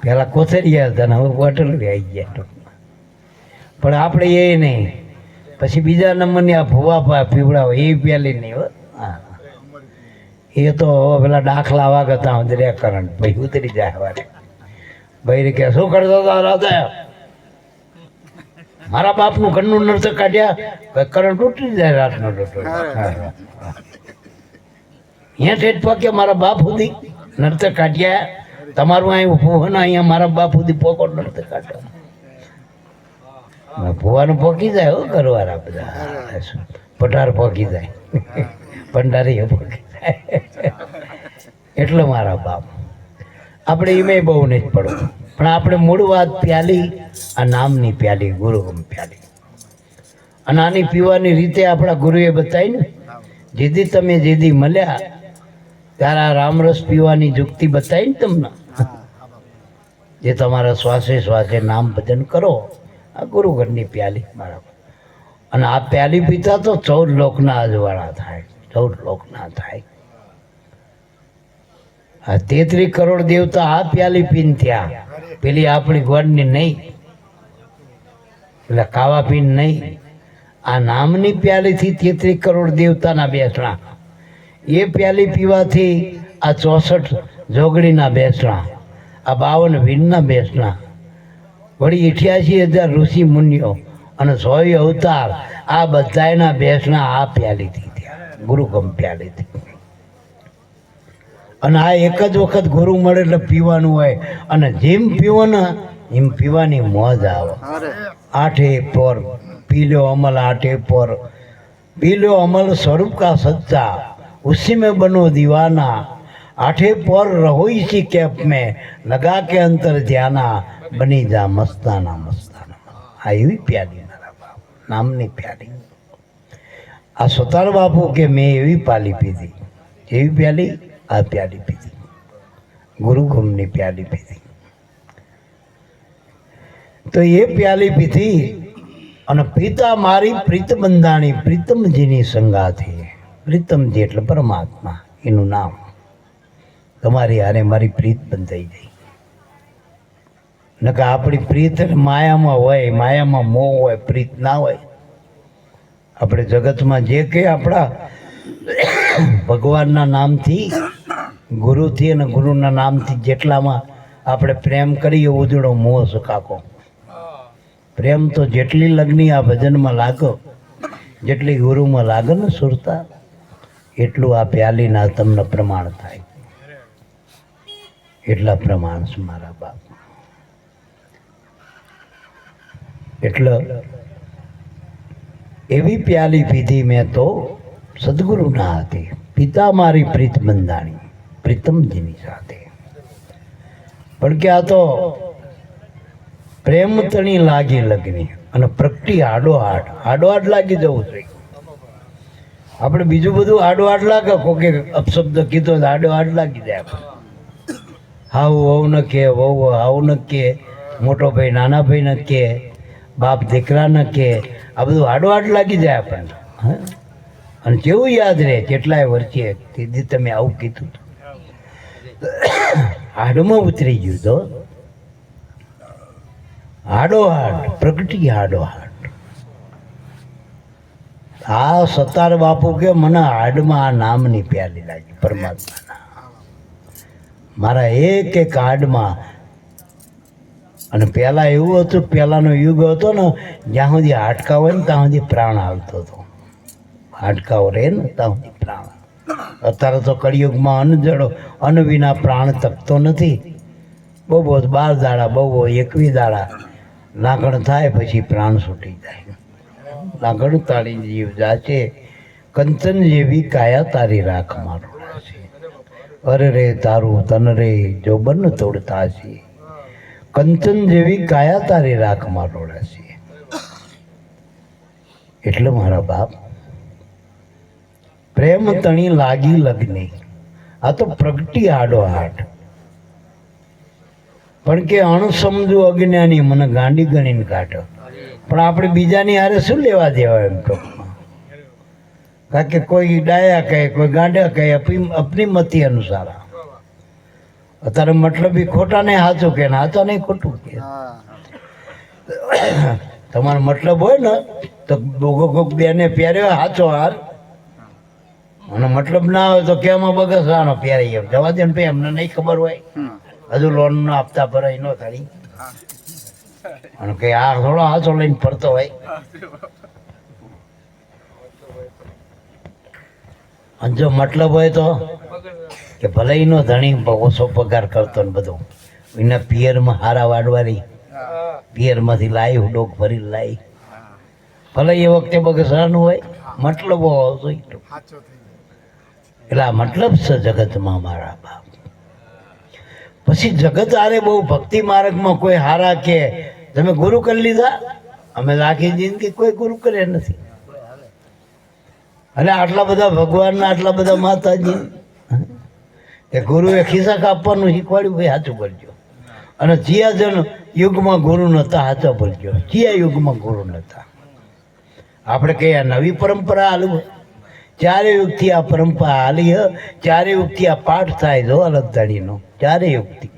પેલા કોથળીએ હતા ને હવે બોટલ આવી ગયા. પણ આપણે એ નહીં. પછી બીજા નંબરની આ ભૂવા પીવડાવો એ પ્યાલી નહીં હો. હા, એ તો પેલા દાખલા વાગતા રે કરંટ ભાઈ ઉતરી જાય. વારે ભાઈ કે શું કરતો હતો રાધા? મારા બાપનું ઘરનું નૃત્ય કાઢ્યા, કરંટ ઉતરી જાય રાતનો ડોટો. અહીંયા ઠેઠ પાક્યા મારા બાપ સુધી નૃત્ય કાઢ્યા. તમારું અહીં ભૂવા અહીંયા મારા બાપ સુધી પોકો નૃત્ય કાઢ્યો. ભૂવાનું પોકી જાય હો ઘરવાળા બધા, પટાર પોકી જાય, ભંડારી પોકી જાય. એટલે મારા બાપ આપણે એમાં બહુ નહીં પડવું. પણ આપણે મૂળ વાત પ્યાલી, આ નામની પ્યાલી, ગુરુગમ પ્યાલી. અને આની પીવાની રીતે આપણા ગુરુએ બતાવી ને, જેથી તમે જેથી મળ્યા ત્યારે આ રામરસ પીવાની યુક્તિ બતાવી ને તમને. જે તમારા શ્વાસે શ્વાસે નામ ભજન કરો, આ ગુરુઘરની પ્યાલી મારા. અને આ પ્યાલી પીતા તો 14 લોકના અજવાળા થાય, 14 લોકના થાય. આ 33 કરોડ દેવતા આ પ્યાલી પીને થયા, પેલી આપણી ગોળની નહીં, એટલે કાવા પીને નહીં. આ નામની પ્યાલીથી 33 કરોડ દેવતાના બેસણા. એ પ્યાલી પીવાથી આ 64 જોગડીના બેસણા, આ 52 વીરના બેસણા, વળી 88,000 ઋષિ મુનિઓ અને 100 અવતાર, આ બધાના બેસણા આ પ્યાલીથી થયા, ગુરુગમ પ્યાલીથી. અને આ એક જ વખત ગુરુ મળે એટલે પીવાનું હોય. અને જેમ પીવો ને એમ પીવાની મોજ આવે. 8 પોર पी लो अमल 8 पोर, पी लो अमल स्वरूप का सच्चा, उसी में बनो दीवाना, 8 पोर रहो इसी कैप में, लगा के अंतर ध्याना, बनी जा मस्ताना मस्ताना. आ एवी प्याली मारा बाप, नामनी प्याली. आ सुतार बापू के मैं एवी पाली पीधी, एवी प्याली आ प्याली पीधी, गुरु घूमनी प्याली पीधी. तो ये प्याली पीधी અને પિતા મારી પ્રીત બંધાણી, પ્રીતમજીની સંગાથે. પ્રીતમજી એટલે પરમાત્મા, એનું નામ. તમારી હારે મારી પ્રીત બંધાઈ જાય. નકર આપણી પ્રીત માયામાં હોય, માયામાં મોહ હોય, પ્રીત ના હોય. આપણે જગતમાં જે કંઈ આપણા ભગવાનના નામથી, ગુરુથી અને ગુરુના નામથી જેટલામાં આપણે પ્રેમ કરીએ ઉજળો મોહ સકાકો. પ્રેમ તો જેટલી લગ્ની આ ભજનમાં લાગો, જેટલી ગુરુમાં લાગે ને સુરતા, એટલું આ પ્યાલીના તમને પ્રમાણ થાય. એટલા પ્રમાણ છે મારા બાપ. એટલે એવી પ્યાલી પીધી મેં તો સદગુરુ ના હતી, પિતા મારી પ્રીત બંધાણી પ્રીતમજીની સાથે. પણ કે આ તો પ્રેમ તણી લાગી લગની અને પ્રગટી આડોહાડ લાગી જવું જોઈએ. આપણે બીજું બધું આડોહાડ લાગે, કોકે અપશબ્દ કીધો આડોહાડ લાગી જાય. હાવ વહુ ન કે, વહુ હાવ ન કે, મોટો ભાઈ નાના ભાઈ ન કે, બાપ દીકરા ન કે, આ બધું આડોહાડ લાગી જાય આપણને. અને કેવું યાદ રહે કેટલાય વર્ષે દીદી તમે આવું કીધું હાડમાં ઉતરી ગયું તો હાડોહાડ પ્રગટી હાડોહાડ. આ સતાર બાપુ કે મને હાડમાં આ નામની પ્યાલી લાગી પરમાત્માના, મારા એક એક હાડમાં. અને પહેલાં એવું હતું, પહેલાંનો યુગ હતો ને, જ્યાં સુધી હાડકા હોય ને ત્યાં સુધી પ્રાણ આવતો હતો. હાડકાઓ રહે ને ત્યાં સુધી પ્રાણ. અત્યારે તો કળિયુગમાં અન્ન જડો, અન્ન વિના પ્રાણ તકતો નથી. બહુ 12 દાડા, બહુ 21 દાડા લાગણ થાય પછી પ્રાણ છૂટી જાય. લાગણ તારી જીવ જાચે, કંચન જેવી કાયા તારી રાખ મારો છે. અરે રે તારું તન રે જો બન તોડતા છે, કંચન જેવી કાયા તારી રાખ મારો છે. એટલે મારા બાપ પ્રેમ તણી લાગી લગ્ની, આ તો પ્રગટી આડોહાડ. પણ કે અણસમજુ અજ્ઞાની મને ગાંડી ગણીને કાઢો. પણ આપણે બીજાની હારે શું લેવા દેવા એમ ટોકમાં? કારણ કે કોઈ ડાયા કહે, કોઈ ગાંડા કહે, અપની મતિ અનુસાર. અત્યારે મતલબ એ ખોટા ને સાચું કે સાચા નહીં ખોટું કે. તમારો મતલબ હોય ને તો કોક બેને પહેર્યો સાચો હાર, અને મતલબ ના હોય તો કેમાં બગસવાનો પહેરી એમ જવા દે ને. એમને નહીં ખબર હોય, હજુ લોન ના આપતા ભરાય ન કરી, અને કઈ આ થોડો હાથો લઈને ફરતો હોય. અને જો મતલબ હોય તો કે ભલે એનો ધણી ઓછો પગાર કરતો ને બધું, એના પિયરમાં હારા વાડવારી, પિયરમાંથી લાવી ડોક ભરી લાવી, ભલે એ વખતે બગસરાનું હોય, મતલબ હોવો જોઈએ. એટલે આ મતલબ છે જગતમાં મારા બાપ. પછી જગત આરે બહુ ભક્તિ માર્ગમાં કોઈ હારા કે તમે ગુરુ કરી લીધા, અમે આખી જિંદગી કોઈ ગુરુ કર્યા નથી. અને આટલા બધા ભગવાનના, આટલા બધા માતાજી, એ ગુરુએ ખિસ્સા કાપવાનું શીખવાડ્યું, ભાઈ સાચું બોલજો. અને ચિયા જન યુગમાં ગુરુ નહોતા, સાચો બોલજો. ચિયા યુગમાં ગુરુ નહોતા. આપણે કઈ આ નવી પરંપરા હાલવું? ચારે યુગથી આ પરંપરા હાલી હ, ચારે યુગથી આ પાઠ થાય જો અલગ ધણીનો, ચારે યુગથી.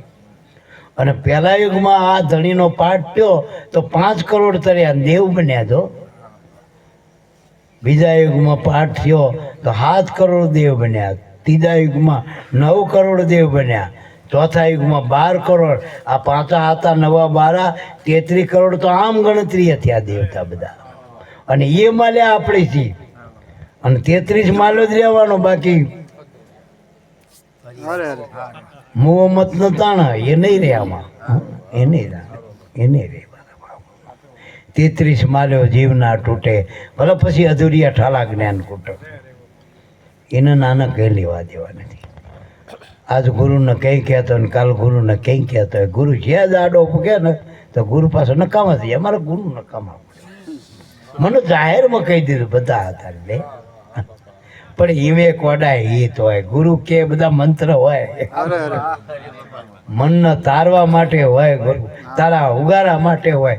અને પહેલા યુગમાં આ ધણીનો પાઠ થયો તો 5 કરોડ તર્યા દેવ બન્યા જો. બીજા યુગમાં પાઠ થયો તો 7 કરોડ દેવ બન્યા. ત્રીજા યુગમાં 9 કરોડ દેવ બન્યા. ચોથા યુગમાં 12 કરોડ. આ પાંચા હતા 9 12 33 કરોડ તો આમ ગણતરી હતી આ દેવતા બધા. અને એ માલ્યા આપણે છીએ, અને 33 માલો જ રહેવાનો, બાકી મોહમ્મદ નો તાણા એ નહીં રહે આમાં, એ નહીં રહે, એ નહીં રહે. 33 માલ્યો જીવ ના તૂટે, ભલે પછી અધૂરિયા ઠાલા જ્ઞાન કૂટે. એને નાના કઈ લેવા દેવા નથી. આજ ગુરુને કંઈ કહેતો ને કાલ ગુરુને કંઈ કહેતો હોય. ગુરુ જ્યાં જ આડો પૂગે ને તો ગુરુ પાસે નકામા થઈ જાય. અમારા ગુરુ નકામા મને જાહેરમાં કહી દીધું બધા હતા લે. પણ ઈવે કોડાય એ તો હોય. ગુરુ કે બધા મંત્ર હોય, મનને તારવા માટે હોય, ગુરુ તારા ઉગારા માટે હોય.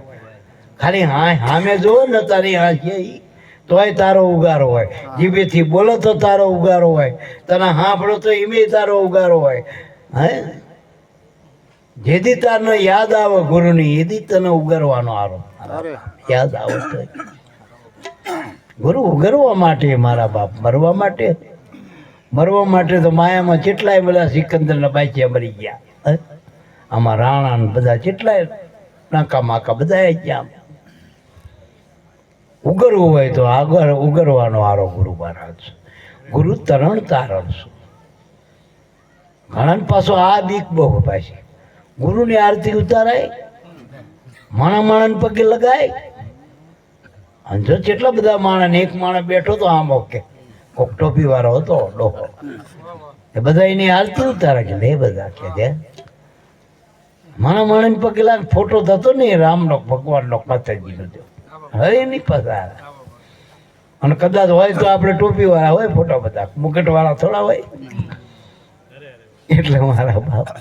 ખાલી હામે જોવો ને તારી હાંસી તોય તારો ઉગારો હોય. જીભેથી બોલો તો તારો ઉગારો હોય, તને સાંભળો તો એમે તારો ઉગારો હોય. હે જેથી તારને યાદ આવે ગુરુની એથી તને ઉગરવાનો આરો યાદ આવે તો ગુરુ ઉગરવા માટે મારા બાપ મરવા માટે તો માયામાં કેટલાય બધા સિકંદરના બાચ્યા મરી ગયા આમાં રાણા ને બધા કેટલાય નાકા માકા બધા ગયા ઉગરવું હોય તો આગળ ઉગરવાનો આરો ગુરુ મહારાજ ગુરુ તરણ તારણ છું ઘણા પાછો આ બીક બહુ પાછી ગુરુની આરતી ઉતારાય માણા પગે લગાય અને જો કેટલા બધા માણસ એક માણસ બેઠો તો આમ ઓકે કોક ટોપી વાળો હતો ડોહો એ બધા એની આરતી ઉતારે કે લે બધા કે છે માણા પગે લાગ ફોટો થતો ને રામનો ભગવાનનો માતાજીનો હવે એની પસાર અને કદાચ હોય તો આપણે ટોપી વાળા હોય ફોટો બધા મુકટ વાળા થોડા હોય એટલે મારા બાપ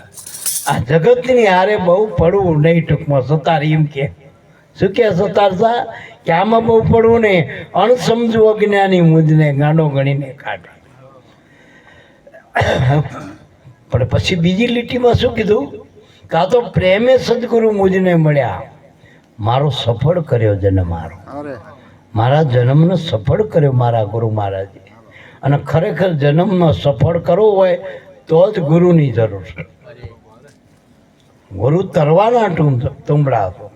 આ જગતની હારે બહુ પડવું નહીં ટૂંકમાં સતાર એમ કે શું કે સતાર સા કે આમાં બહુ પડવું નહીં અણસમજુ અજ્ઞાની મુજને ગાંડો ગણીને કાઢે પણ પછી બીજી લીટીમાં શું કીધું કાં તો પ્રેમે સદગુરુ મુજને મળ્યા મારો સફળ કર્યો જન્મ મારા જન્મનો સફળ કર્યો મારા ગુરુ મહારાજે અને ખરેખર જન્મનો સફળ કરવો હોય તો જ ગુરુની જરૂર છે ગુરુ તરવાના તુંબડા હતો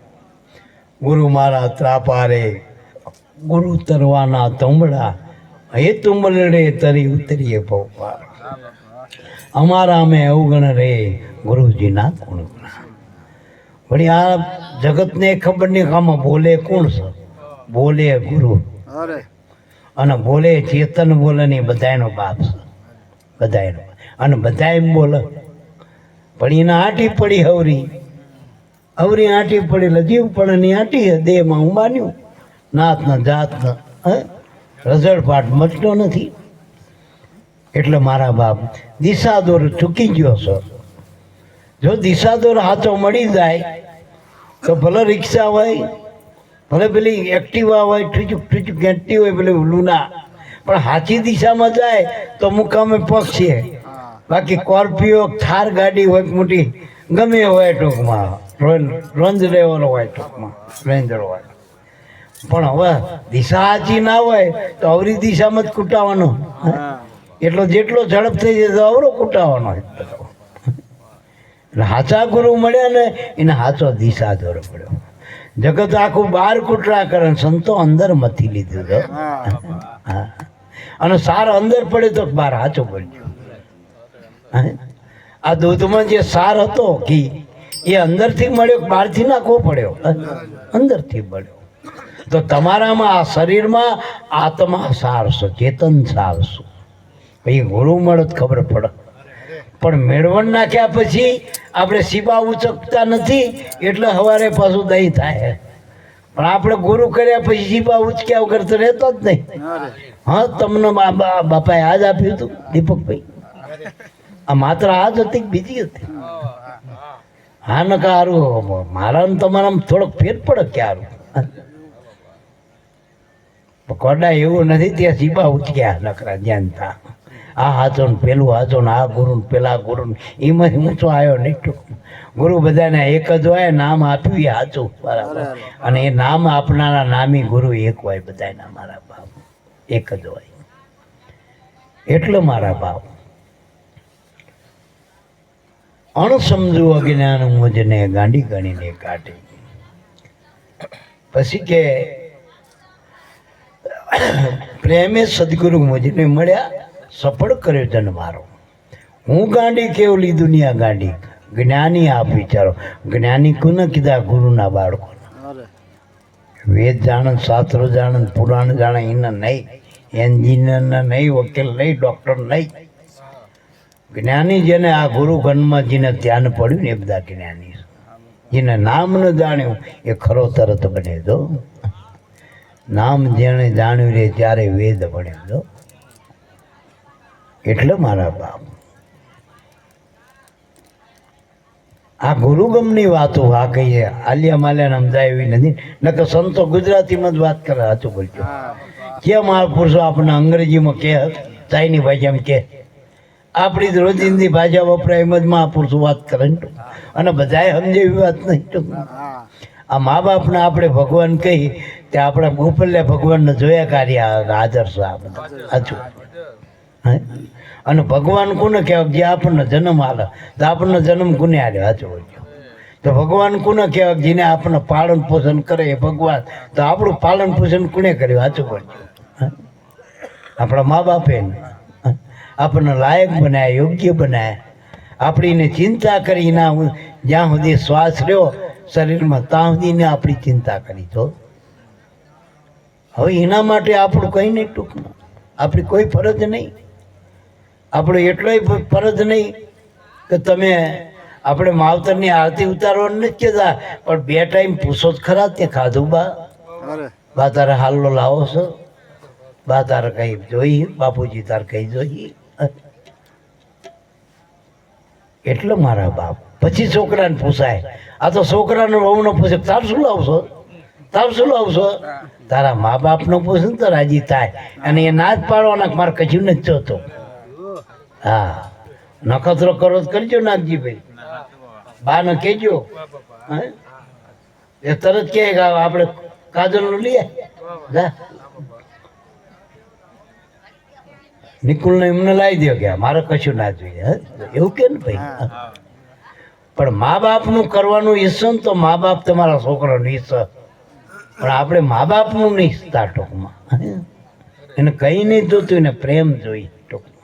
ગુરુ મારા ત્રાપારે ગુરુ તરવાના તુંબડા એ તુંબલડે તરી ઉતરીએ પૌપાર અમારા અમે અવગણ રે ગુરુજીના ગુણ વળી આ જગતને ખબર નહીં આમાં બોલે કોણ છે બોલે ગુરુ અને બોલે ચેતન બોલે નહીં બધાનો બાપ છે બધાનો અને બધા એમ બોલે પણ એના આંટી પડી હવરી આંટી પડી એટલે જીવ પડે ની આંટી દેહમાં હું માન્યું નાતના જાતના રઝળપાટ મચતો નથી એટલે મારા બાપ દિશાદોર ચૂકી ગયો છો જો દિશાદોર હાથો મળી જાય તો ભલે રિક્ષા હોય ભલે પેલી એક્ટિવા હોય ઠીચુક ઘેંટતી હોય પેલી લુના પણ સાચી દિશામાં જાય તો મુકામે પક્ષે બાકી સ્કોર્પિયો થાર ગાડી હોય મોટી ગમે હોય ટૂંકમાં રેન્જ લેવલ હોય ટૂંકમાં રેન્જર હોય પણ હવે દિશા સાચી ના હોય તો અવરી દિશામાં જ કૂટાવાનો એટલો જેટલો ઝડપ થઈ જાય તો અવરો કૂટાવાનો એટલે હાચા ગુરુ મળ્યા ને એને હાચો દિશા દોરો પડ્યો જગત આખું બહાર કૂટરા કરે સંતો અંદર મથી લીધું તો અને સાર અંદર પડે તો બહાર હાચો પડ્યો આ દૂધમાં જે સાર હતો ઘી એ અંદરથી મળ્યો બહારથી નાખવો પડ્યો અંદરથી મળ્યો તો તમારામાં આ શરીરમાં આત્મા સાર છો ચેતન સાર છો પછી ગુરુ મળે તો ખબર પડે પણ મેળવણ નાખ્યા પછી આપણે સીબા ઉચકતા નથી એટલે સવારે પાછું દહીં થાય પણ આપણે ગુરુ કર્યા પછી સીબા ઉચક્યા વગર તો રહેતો જ નહીં હા તમને બાપાએ આજ આપ્યું હતું દીપકભાઈ આ માત્ર આ જ હતી બીજી હતી હા ન કારું મારા ને તમારા થોડોક ફેર પડે ક્યારું કોડા એવું નથી ત્યાં સીબા ઉચક્યા નકરા જ્ઞાન થા આ હાચો ને પેલું હાચો ને આ ગુરુ ને પેલા ગુરુ ને એમાં ઊંચો આવ્યો નહીં ગુરુ બધાને એક જ હોય નામ આપ્યું એ હાચું બરાબર અને એ નામ આપનારા નામી ગુરુ એક હોય બધાના મારા બાપ એક જ હોય એટલે મારા બાપ અણસમજુ અજ્ઞાન મુજને ગાંડી ગણીને કાઢી પછી કે પ્રેમે સદગુરુ મુજને મળ્યા સફળ કર્યો જન મારો હું ગાંડી કેવલી દુનિયા ગાંડી જ્ઞાની આપ વિચારો જ્ઞાની કોને કીધા ગુરુના બાળકો વેદ જાણન શાસ્ત્રો જાણન પુરાણ જાણે એને નહીં એન્જિનિયર નહીં વકીલ નહીં ડૉક્ટર નહીં જ્ઞાની જેને આ ગુરુ ગણમાં જેને ધ્યાન પડ્યું ને એ બધા જ્ઞાની જેને નામ ન જાણ્યું એ ખરો તરત બને દો નામ જેણે જાણ્યું રે ત્યારે વેદ ભણ્યો દો એટલે મારા બાપ આ ગુરુગમની વાતો આ કહીએ આલિયા માલ્યા સમજાય એવી નથી નકર સંતો ગુજરાતીમાં જ વાત કરે સાચું બોલજો કેમ આ પુરુષો આપણને અંગ્રેજીમાં કે ચાઇની ભાષામાં કે આપણી જ રોજિંદી ભાષા વપરાય એમ જ મહાપુરુષો વાત કરે ને અને બધાએ સમજે એવી વાત નહીં. આ મા બાપને આપણે ભગવાન કહી તે આપણે ગોપલ્ય ભગવાનને જોયા કાર્ય આદર્શ આ બધા સાચું. અને ભગવાન કોને કહેવાય? જે આપણને જન્મ આલે તો આપણને જન્મ કોને આલ્યો? સાચું બોલ્યો. તો ભગવાન કોને કહેવાય? જેને આપણને પાલન પોષણ કરે એ ભગવાન. તો આપણું પાલન પોષણ કોને કર્યું? સાચું બોલ્યો. આપણા મા બાપે આપણને લાયક બનાવ્યા, યોગ્ય બનાવ્યા, આપણીને ચિંતા કરી ના જ્યાં સુધી શ્વાસ રહ્યો શરીરમાં ત્યાં સુધીને આપણી ચિંતા કરી. તો હવે એના માટે આપણું કંઈ નહીં, ટૂંકમાં આપણી કોઈ ફરજ નહીં. આપણો એટલોય ફરજ નહીં કે તમે આપણે માવતરની આરતી ઉતારવાનું નથી કહેતા, પણ 2 ટાઈમ પૂછો જ ખરા તે ખાધું બા તારે હાલો લાવો છો? બા તારે કઈ જોઈ? બાપુજી તારે કઈ જોઈ? એટલે મારા બાપ પછી છોકરાને પૂછાય. આ તો છોકરાને વહુને પૂછે તાર શું લાવશો? તાર શું લાવશો? તારા મા બાપનો પૂછે ને તો રાજી થાય. અને એ ના જ પાડવાના મારે કશું નથી જોતો. હા, નખતરો કરો તો કરજો નાથજીભાઈ, બાને કહેજો. એ તરત કહે કે આપણે કાજલનું લઈએ જા. નિકુલને એમને લાવી દો કે મારે કશું ના જોઈએ, એવું કે ને ભાઈ. પણ મા બાપનું કરવાનું ઈચ્છો ને તો મા બાપ તમારા છોકરાનું ઈચ્છો, પણ આપણે મા બાપનું નહીં ઈચ્છતા. ટૂંકમાં એને કંઈ નહીં જોતું, એને પ્રેમ જોઈ. ટૂંકમાં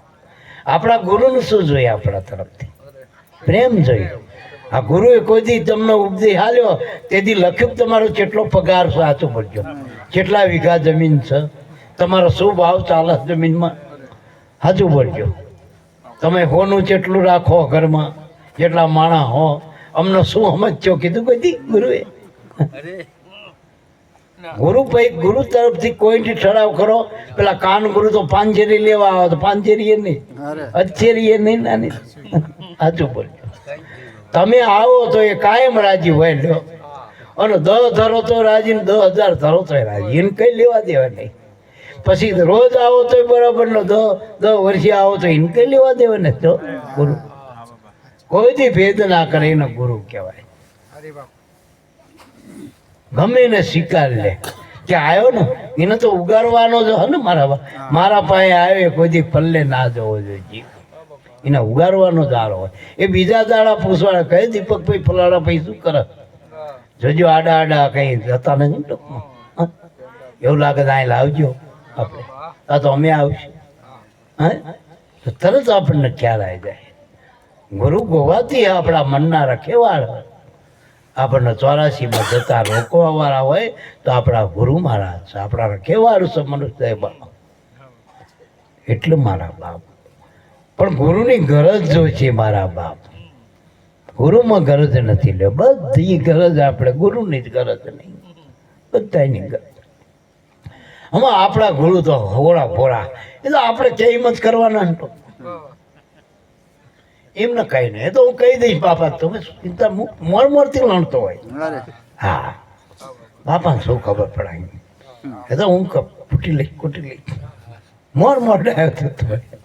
આપણા ગુરુને શું જોઈએ? આપણા તરફથી પ્રેમ જોઈએ. આ ગુરુએ કોઈ દી તમને ઉપદેશ હાલ્યો તેથી લખ્યું તમારો કેટલો પગાર છે? સાચું બોલજો. કેટલા વીઘા જમીન છે? તમારો શું ભાવ ચાલે જમીનમાં? સાચું બોલજો. તમે હોનું જેટલું રાખો ઘરમાં, જેટલા માણસ હો, અમને શું સમજજો કીધું કોઈ ગુરુએ? ગુરુ તરફથી કોઈથી ઠરાવ કરો. પેલા કાન ગુરુ તો પાંજેરી લેવા આવે તો પાંજેરી નહીં, અચ્છેરી નહીં, નાની. સાચું બોલજો. તમે આવો તો એ કાયમ રાજી હોય લ્યો, અને 10 ધરો તો રાજી, 10,000 ધરો તો રાજી, એને કઈ લેવા દેવા નહીં. પછી રોજ આવો તો બરાબર નો, 10 વર્ષે આવો તો એને કઈ લેવા દેવા ને. તો ગુરુ કોઈથી ભેદ ના કરે એને ગુરુ કહેવાય. ગમે એને સ્વીકાર લે કે આવ્યો ને એને તો ઉગાડવાનો જ હે ને. મારા પાસે આવે કોઈ પલ્લે ના જવો જોઈએ, એને ઉગાડવાનો દારો હોય. એ બીજા દાડા પૂછવાના કહે દીપકભાઈ ફલાણા ભાઈ શું કરે? જોજો આડા આડા કઈ જતા નથી ટૂંકમાં. એવું લાગે તો અહીં લાવજો આપણે, આ તો અમે આવશું. હા, તો તરત આપણને ખ્યાલ આવી જાય. ગુરુ ગોવાથી આપણા મનના રખેવાળ આપણને 84માં જતા રોકવા વાળા હોય તો આપણા ગુરુ મહારાજ છે, આપણા રખેવાળ છે મનુષ્ય બાપ. એટલે મારા બાપ પણ ગુરુની ગરજ જો છે મારા બાપ. ગુરુમાં ગરજ નથી લે, બધી ગરજ આપણે ગુરુની જ ગરજ નહીં, બધાની ગરજ. આમાં આપણા ગુરુ તો હોળા ભોળા, એ તો આપણે કેમ જ કરવાના એમને કઈ નહીં. એ તો હું કહી દઈશ બાપા તમે ચિંતા મોરથી લણતો હોય. હા, બાપાને શું ખબર પડાય? એ તો હું કૂટી લઈ મોર ડાયો થતો હોય.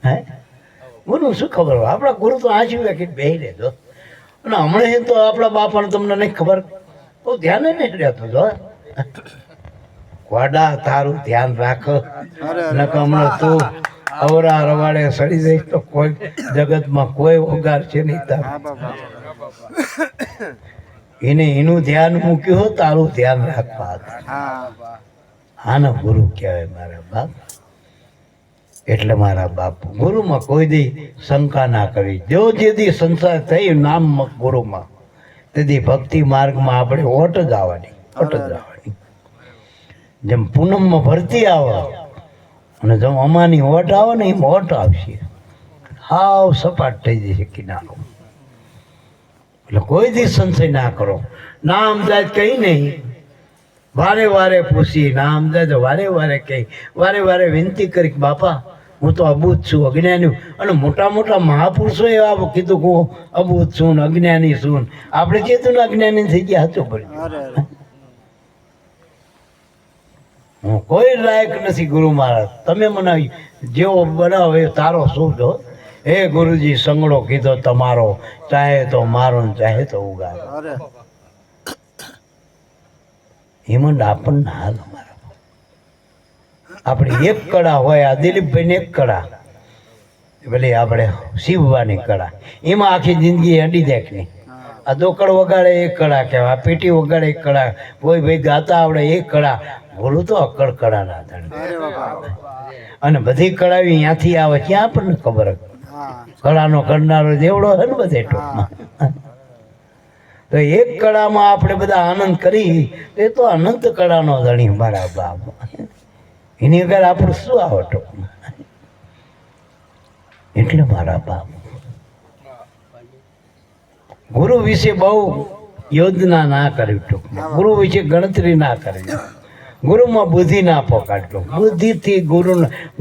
હે, ગુરુ શું ખબર હોય? આપણા ગુરુ તો આંચી કે બેહી રહેતો. અને હમણાં તો આપણા બાપાને તમને નહીં ખબર, બહુ ધ્યાન નહીં રહેતો. જો વાડા તારું ધ્યાન રાખ, નકર હમણાં તું અવરા રવાડે સડી જઈશ તો કોઈ જગતમાં કોઈ ઓગાર છે નહીં તારું. એને એનું ધ્યાન મૂક્યું હો, તારું ધ્યાન રાખવા. આને ગુરુ કહેવાય મારા બાપ. એટલે મારા બાપ ગુરુમાં કોઈ દી શંકા ના કરવી. જો જેથી સંસાર થઈ નામ ગુરુમાં, તેથી ભક્તિ માર્ગમાં આપણે ઓટ જ આવવાની. જેમ પૂનમમાં ભરતી આવે અને જેમ અમાની ઓટ આવે ને એમ ઓટ આવશે, હાવ સપાટ થઈ જશે કિનારો. એટલે કોઈ દી સંશય ના કરો. નામ જાત કઈ નહીં, વારે વારે પૂછી, નામ જાત વારે વારે કહી, વારે વારે વિનંતી કરી બાપા હું તો અબૂત છું, અજ્ઞાની. અને મોટા મોટા મહાપુરુષો એવા કીધું કે હું અબૂત છું, અજ્ઞાની છું. આપણે કીધું ને અજ્ઞાની થઈ ગયા, હતું પડ્યું. હું કોઈ લાયક નથી ગુરુ મહારાજ, તમે મને જેવો બનાવો એ તારો શું છો. હે ગુરુજી સંગડો કીધો તમારો, ચાહે તો મારો ને ચાહે તો ઉગાડો. હેમંત આપણને હાલ અમારા આપણી એક કળા હોય, આ દિલીપભાઈ એક કળા, ભલે આપણે શિવવાની કળા, એમાં આખી જિંદગી અડી જાય નહીં. આ દોકડ વગાડે એક કળા કહેવાય, આ પેટી વગાડે એક કળા, કોઈ ભાઈ ગાતા આવડે એક કળા. બોલું તો અકળ કળાના ધણી. અને બધી કળાવી ત્યાંથી આવે, ક્યાં આપણને ખબર કળાનો કરનારો જેવડો છે ને બધે ટૂંકમાં. તો એક કળામાં આપણે બધા આનંદ કરી, એ તો અનંત કળાનો ધણી મારા બાપ. એની વગર આપણું શું આવે ટૂંકમાં. એટલે મારા બાપ ગુરુ વિશે બહુ યોજના ના કરવી ટૂંકમાં, ગુરુ વિશે ગણતરી ના કરવી, ગુરુમાં બુદ્ધિ ના પકડતો. બુદ્ધિથી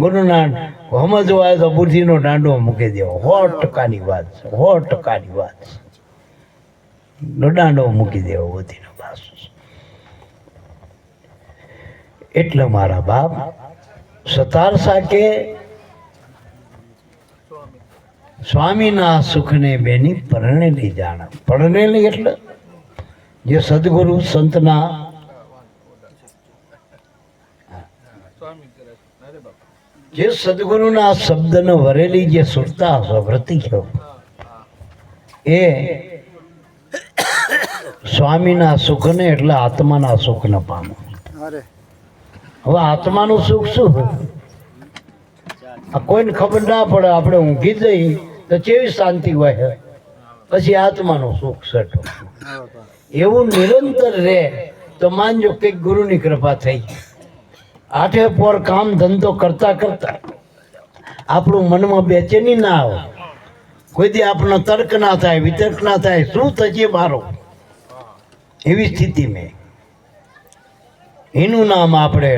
ગુરુના સમજવો આવે તો બુદ્ધિનો દાંડો મૂકી દેવો. 100%ની વાત છે, 100%ની વાત છે. દાંડો મૂકી દેવો બુદ્ધિનો પાસ. એટલે મારા બાપ સતાર સાકે સ્વામીના સુખને બેની પરણેલી જાણ. પરણેલી એટલે જે સદગુરુ સંતના જે સદગુરુના શબ્દને વરેલી જે સુરતા હશે વ્રતિ છે, એ સ્વામીના સુખને એટલે આત્માના સુખને પામે. હવે આત્માનું સુખ શું? કોઈને ખબર ના પડે, આપણે ઊંઘી જઈએ તો કેવી શાંતિ હોય, પછી આત્માનું સુખ છે. એવું નિરંતર રહે તો માનજો કંઈક ગુરુની કૃપા થઈ. આઠે પોર કામ ધંધો કરતા કરતા આપણું મનમાં બેચેની ના આવે, કોઈ દી આપણને તર્ક ના થાય, વિતર્ક ના થાય, શું થશે મારો, એવી સ્થિતિ મેં એનું નામ આપણે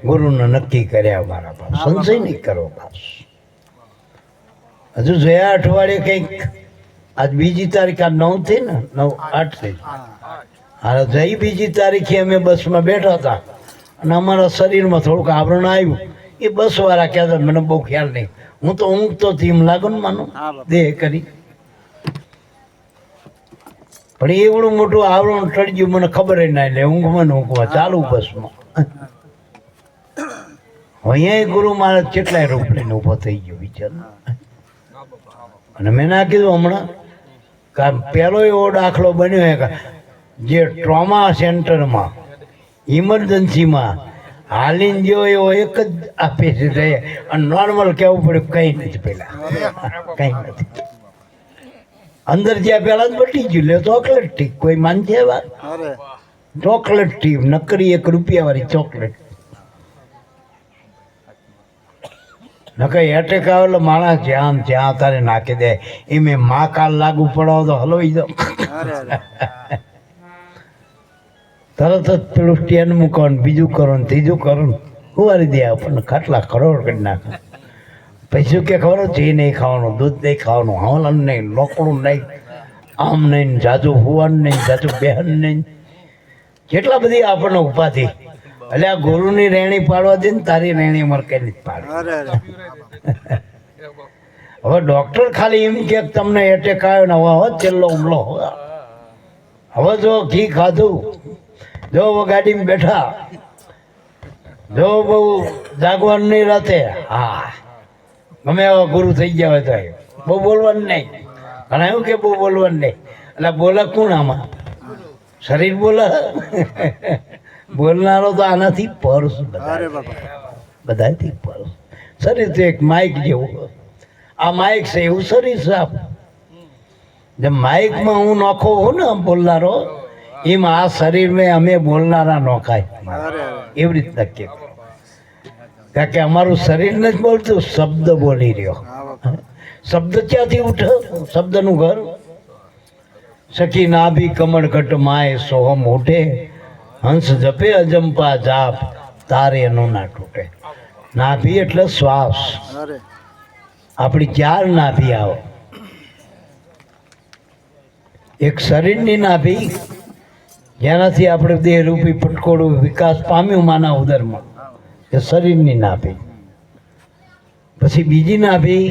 ગુરુને નક્કી કર્યા. મારા પાસે સંશય નહીં કરો બસ. હજુ ગયા અઠવાડિયે કંઈક આજ બીજી તારીખ, આ 9 થઈ ને, 9-8 થઈ. હા, જઈ બીજી તારીખે અમે બસમાં બેઠા હતા અને અમારા શરીરમાં થોડુંક આવરણ આવ્યું. એ બસવાળા કહેતા, મને બહુ ખ્યાલ નહીં, હું તો ઊંઘતો એમ લાગો ને માનો દેહ કરી, પણ એવડું મોટું આવરણ ચડી ગયું મને ખબર ના. એટલે ઊંઘમાં ઊંઘવા ચાલુ બસમાં. અહીંયા ગુરુ મહારાજ કેટલાય રૂપ લઈને ઊભો થઈ ગયો વિચાર. અને મેં ના કીધું હમણાં પહેલો એવો દાખલો બન્યો કે જે ટ્રોમા સેન્ટરમાં ઇમરજન્સીમાં હાલીને ગયો એવો એક જ આપે છે, અને નોર્મલ કહેવું પડે કંઈ નથી. પેલા કંઈ નથી, અંદર જ્યાં પેલા જ બટી ગયું. લે ચોકલેટ ઠીક, કોઈ માનશે વાત? ચોકલેટ ઠીક, નકરી 1 રૂપિયા વાળી ચોકલેટ. નકઈ એટેક આવેલો માણસ જ્યાં જ્યાં તારે નાખી દે. એ મેં કાલ લાગુ પડાવો તો હલવાઈ જાઓ. તરત જ પેલું સ્ટેન્ડ મૂકો ને બીજું કરો ને ત્રીજું કરો ને ઉવારી દે આપણને. ખાટલા કરોડ કરી નાખે. પૈસું કે ખબર ઘી નહીં ખાવાનું, દૂધ નહીં ખાવાનું, હવલન નહીં, લોકડું નહીં, આમ નહીં, જાજુ હુવન નહીં, જાજુ બહેન નહીં, કેટલા બધી આપણને ઉપાધિ. એટલે આ ગુરુની રેણી પાડવા દે ને, તારી રેણી અમારે કઈ નથી પાડે. હવે ડોક્ટર ખાલી એમ કે તમને એટેક આવ્યો ને હવે છેલ્લો હુમલો. હવે જો ઘી ખાધું, જો ગાડીમાં બેઠા, જો બહુ જાગવાનું નહીં રાતે, હા ગમે એવા ગુરુ થઈ ગયા હોય તો બહુ બોલવાનું નહીં. ઘણા એવું કે બહુ બોલવાનું નહીં. એટલે બોલે કોણ આમાં? શરીર બોલે. બોલનારો તો આનાથી પરસ, બધાથી પરસ. શરીર તો એક માઇક જેવું. આ માઇક છે એવું શરીર છે આપણું. જેમ માઇકમાં હું નોખો હોઉં ને બોલનારો, એમાં આ શરીરમાં અમે બોલનારા નોખાય. એવી રીત નક્કી. કારણ કે અમારું શરીર નથી બોલતું, શબ્દ બોલી રહ્યો. શબ્દ ક્યાંથી ઉઠે? શબ્દનું ઘર. સખી નાભી કમળ ઘટ માય સોહમ ઉઠે, હંસ જપે અજંપા જાપ, તારે એનું ના તૂટે. નાભી એટલે શ્વાસ. આપણી 4 નાભી આવે. એક શરીરની નાભી, જેનાથી આપણે દેહરૂપી પટકોડું વિકાસ પામ્યું માના ઉદરમાં, એ શરીરની નાભી. પછી બીજી નાભી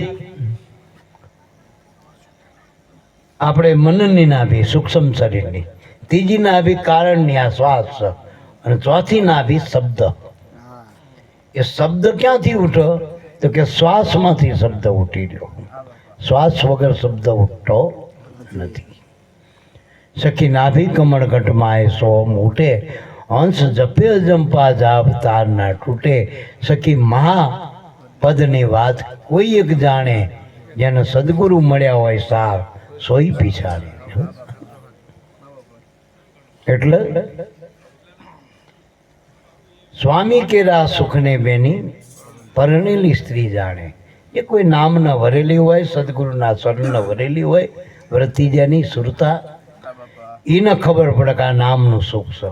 આપણે મનની નાભી સૂક્ષ્મ શરીરની, ત્રીજી નાભી કારણની આ શ્વાસ, અને ચોથી નાભી શબ્દ. એ શબ્દ ક્યાંથી ઉઠ્યો? તો કે શ્વાસમાંથી શબ્દ ઉઠી રહ્યો. શ્વાસ વગર શબ્દ ઉઠતો નથી. સખી નાભી કમળ ઘટમાં એ સોમ ઉઠે, હંસ જપે જંપા જાપ તાર ના તૂટે. સખી મહા પદની વાત કોઈ એક જાણે, જેને સદગુરુ મળ્યા હોય સાર સોઈ પીછાડે. એટલે સ્વામી કેરા સુખને બેની પરણેલી સ્ત્રી જાણે. એ કોઈ નામના વરેલી હોય, સદગુરુના શરણના વરેલી હોય, વ્રતિજાની સુરતા, એને ખબર પડે કે આ નામનું સુખ છે,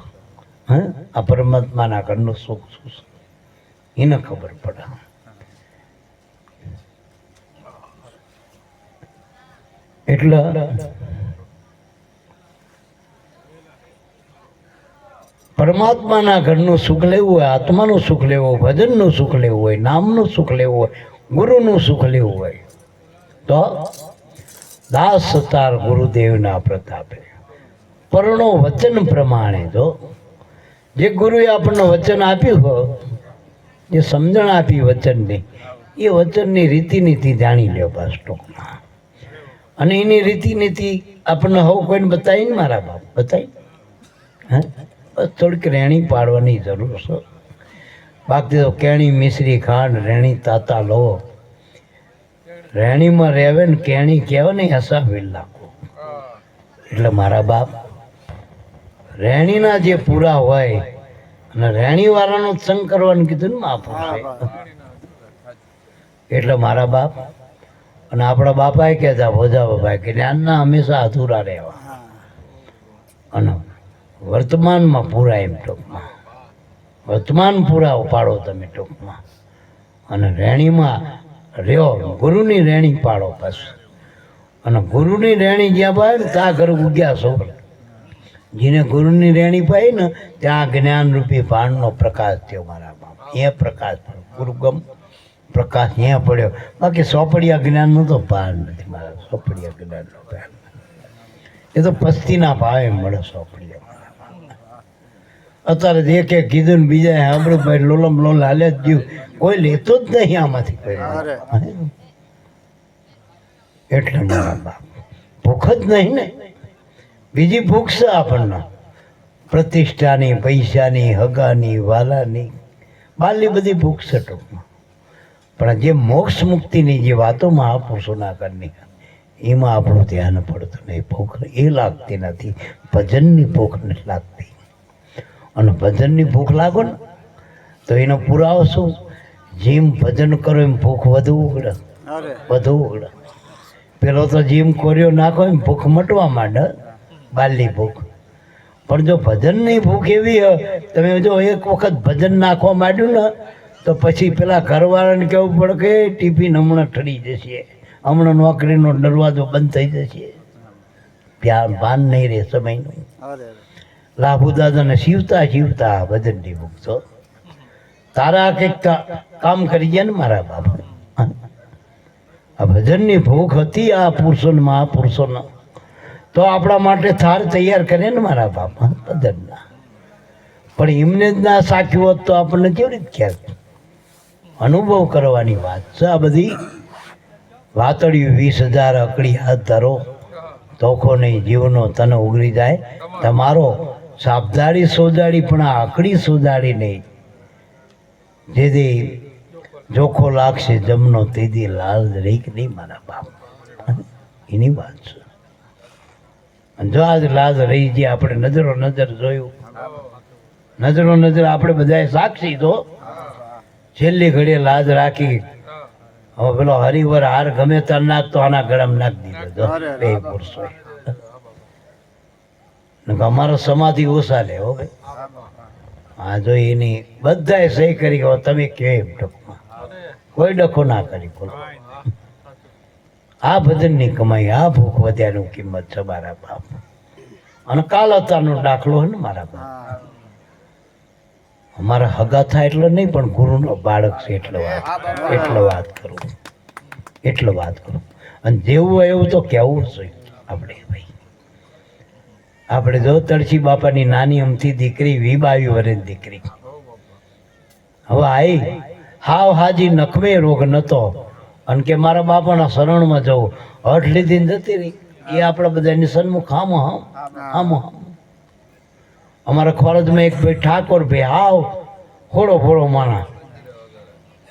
આ પરમાત્માના ઘરનું સુખ શું છે, એને ખબર પડે. એટલે પરમાત્માના ઘરનું સુખ લેવું હોય, આત્માનું સુખ લેવું હોય, ભજનનું સુખ લેવું હોય, નામનું સુખ લેવું હોય, ગુરુનું સુખ લેવું હોય, તો દાસ તાર ગુરુદેવના પ્રતાપે પરણો વચન પ્રમાણે. જો જે ગુરુએ આપણને વચન આપ્યું હોય, જે સમજણ આપી વચનની, એ વચનની રીતિનીતિ જાણી લ્યો બસ ટૂંકમાં. અને એની રીતિનીતિ આપણને હવે કોઈને બતાવીને મારા બાપ બતાવી, હા બસ થોડીક રેણી પાડવાની જરૂર છે. બાકી તો કેણી મિશ્રી ખાંડ રેણી તાતા લો, રેણીમાં રહેવે ને કેણી કહેવાય ને હસાવી નાખો. એટલે મારા બાપ રેણીના જે પૂરા હોય, અને રેણીવાળાનું જ સંગ કરવાનું કીધું ને મહાપુરુષે. એટલે મારા બાપ અને આપણા બાપાએ કહેતા ભોજા બાપાએ કે જ્ઞાનના હંમેશા અધૂરા રહેવા, અને વર્તમાનમાં પૂરા. એમ ટૂંકમાં વર્તમાન પૂરા ઉપાડો તમે ટૂંકમાં, અને રેણીમાં રહ્યો, ગુરુની રેણી પાડો પાછું. અને ગુરુની રેણી જ્યાં પાય ને ત્યાં ઘર ઉગ્યા છો. જેને ગુરુની રેણી પાઈ ને ત્યાં જ્ઞાનરૂપી ભાણનો પ્રકાશ થયો મારા બાપ. એ પ્રકાશ ગુરુગમ પ્રકાશ અહીંયા પડ્યો. બાકી સોપડિયા જ્ઞાનનું તો ભાન નથી મારા. સોપડિયા જ્ઞાનનો ભાન એ તો પસ્તીના ભાવે મળે સોપડિયા. અત્યારે જે કે કીધું ને બીજા સાંભળ્યું ભાઈ લોલમ લોલ હાલે જ જીવ, કોઈ લેતો જ નહીં આમાંથી કોઈ. એટલે મારા બાપ ભૂખ જ નહીં ને, બીજી ભૂખ છે આપણને પ્રતિષ્ઠાની, પૈસાની, હગાની, વાલાની, બાલની બધી ભૂખ છે ટૂંકમાં. પણ જે મોક્ષ મુક્તિની જે વાતો મહાપુરુષોના કરની, એમાં આપણું ધ્યાન પડતું નહીં. ભૂખ એ લાગતી નથી, ભજનની ભૂખ નથી લાગતી. અને ભજનની ભૂખ લાગો ને તો એનો પુરાવો શું? જેમ ભજન કરો એમ ભૂખ વધુ ઉગડે, વધુ ઉગડે. પેલો તો જીમ કોર્યો નાખો એમ ભૂખ મટવા માંડે, બાલની ભૂખ. પણ જો ભજનની ભૂખ એવી હોય, તમે જો એક વખત ભજન નાખવા માંડ્યું ને તો પછી પેલા ઘરવાળાને કહેવું પડે કે ટિફિન હમણાં ઠરી જશે, હમણાં નોકરીનો દરવાજો બંધ થઈ જશે, ત્યાં ભાન નહીં રહે સમયનું. લાભુ દાદાને શીવતા શીવતા ભજનની ભૂખ તો તારા કંઈક કામ કરી ગયા ને મારા બાપા. આ ભજનની ભૂખ હતી આ પુરુષોને, મહાપુરુષોને, તો આપણા માટે થાળ તૈયાર કરે ને મારા બાપા ભજનના. પણ એમને જ ના સાખ્યું હોત તો આપણને કેવી રીતે ખ્યાલ? અનુભવ કરવાની વાત છે આ બધી. વાતળિયું 20,000 અકડી હાથ ધરો, ધોખો નહીં જીવનો તને ઉગરી જાય તમારો. સાબદાળી સોજાડી પણ આ અકડી સોજાડી નહીં, જેથી જોખો લાગશે જમનો તેદી લાલ રેક નહીં મારા બાપ. એની વાત છે. અને જો આજ લાજ રહી ગઈ, આપણે નજરો નજર જોયું, નજરો નજર આપણે બધાએ સાક્ષી તો છેલ્લી ઘડીએ લાજ રાખી. હવે પેલો હરિવર હાર ગમે ત્યાં નાખતો આના ગળામાં નાખી દીધો બે પુરુષો. અમારો સમાધિ ઓછા લે હો ભાઈ. હા જો એની બધાએ સહી કરી હો, તમે કેમ ટૂંકમાં કોઈ ડખો ના કરી બોલો. આ ભજનની કમાઈ, આ ભૂખ વધ્યાનું કિંમત છે મારા બાપ. અને કાલ અતારનો દાખલો હોય ને મારા બાપ. અમારા હગા થાય એટલે નહીં, પણ ગુરુનો બાળક છે એટલે વાત કરું. અને જેવું હોય એવું તો કહેવું છે. આપણે ભાઈ આપણે જો તળસી બાપાની નાની અમથી દીકરી 22 વર્ષની દીકરી હવે આઈ હાવ હાજી નખમે રોગ નતો અને કે મારા બાપાના શરણમાં જવું હઠ લીધી ને જતી રહી એ આપણા બધાની સન્મુખ આમ અમારા ખોરજમાં એક ભાઈ ઠાકોર ભાઈ હાવ ફોડો માણા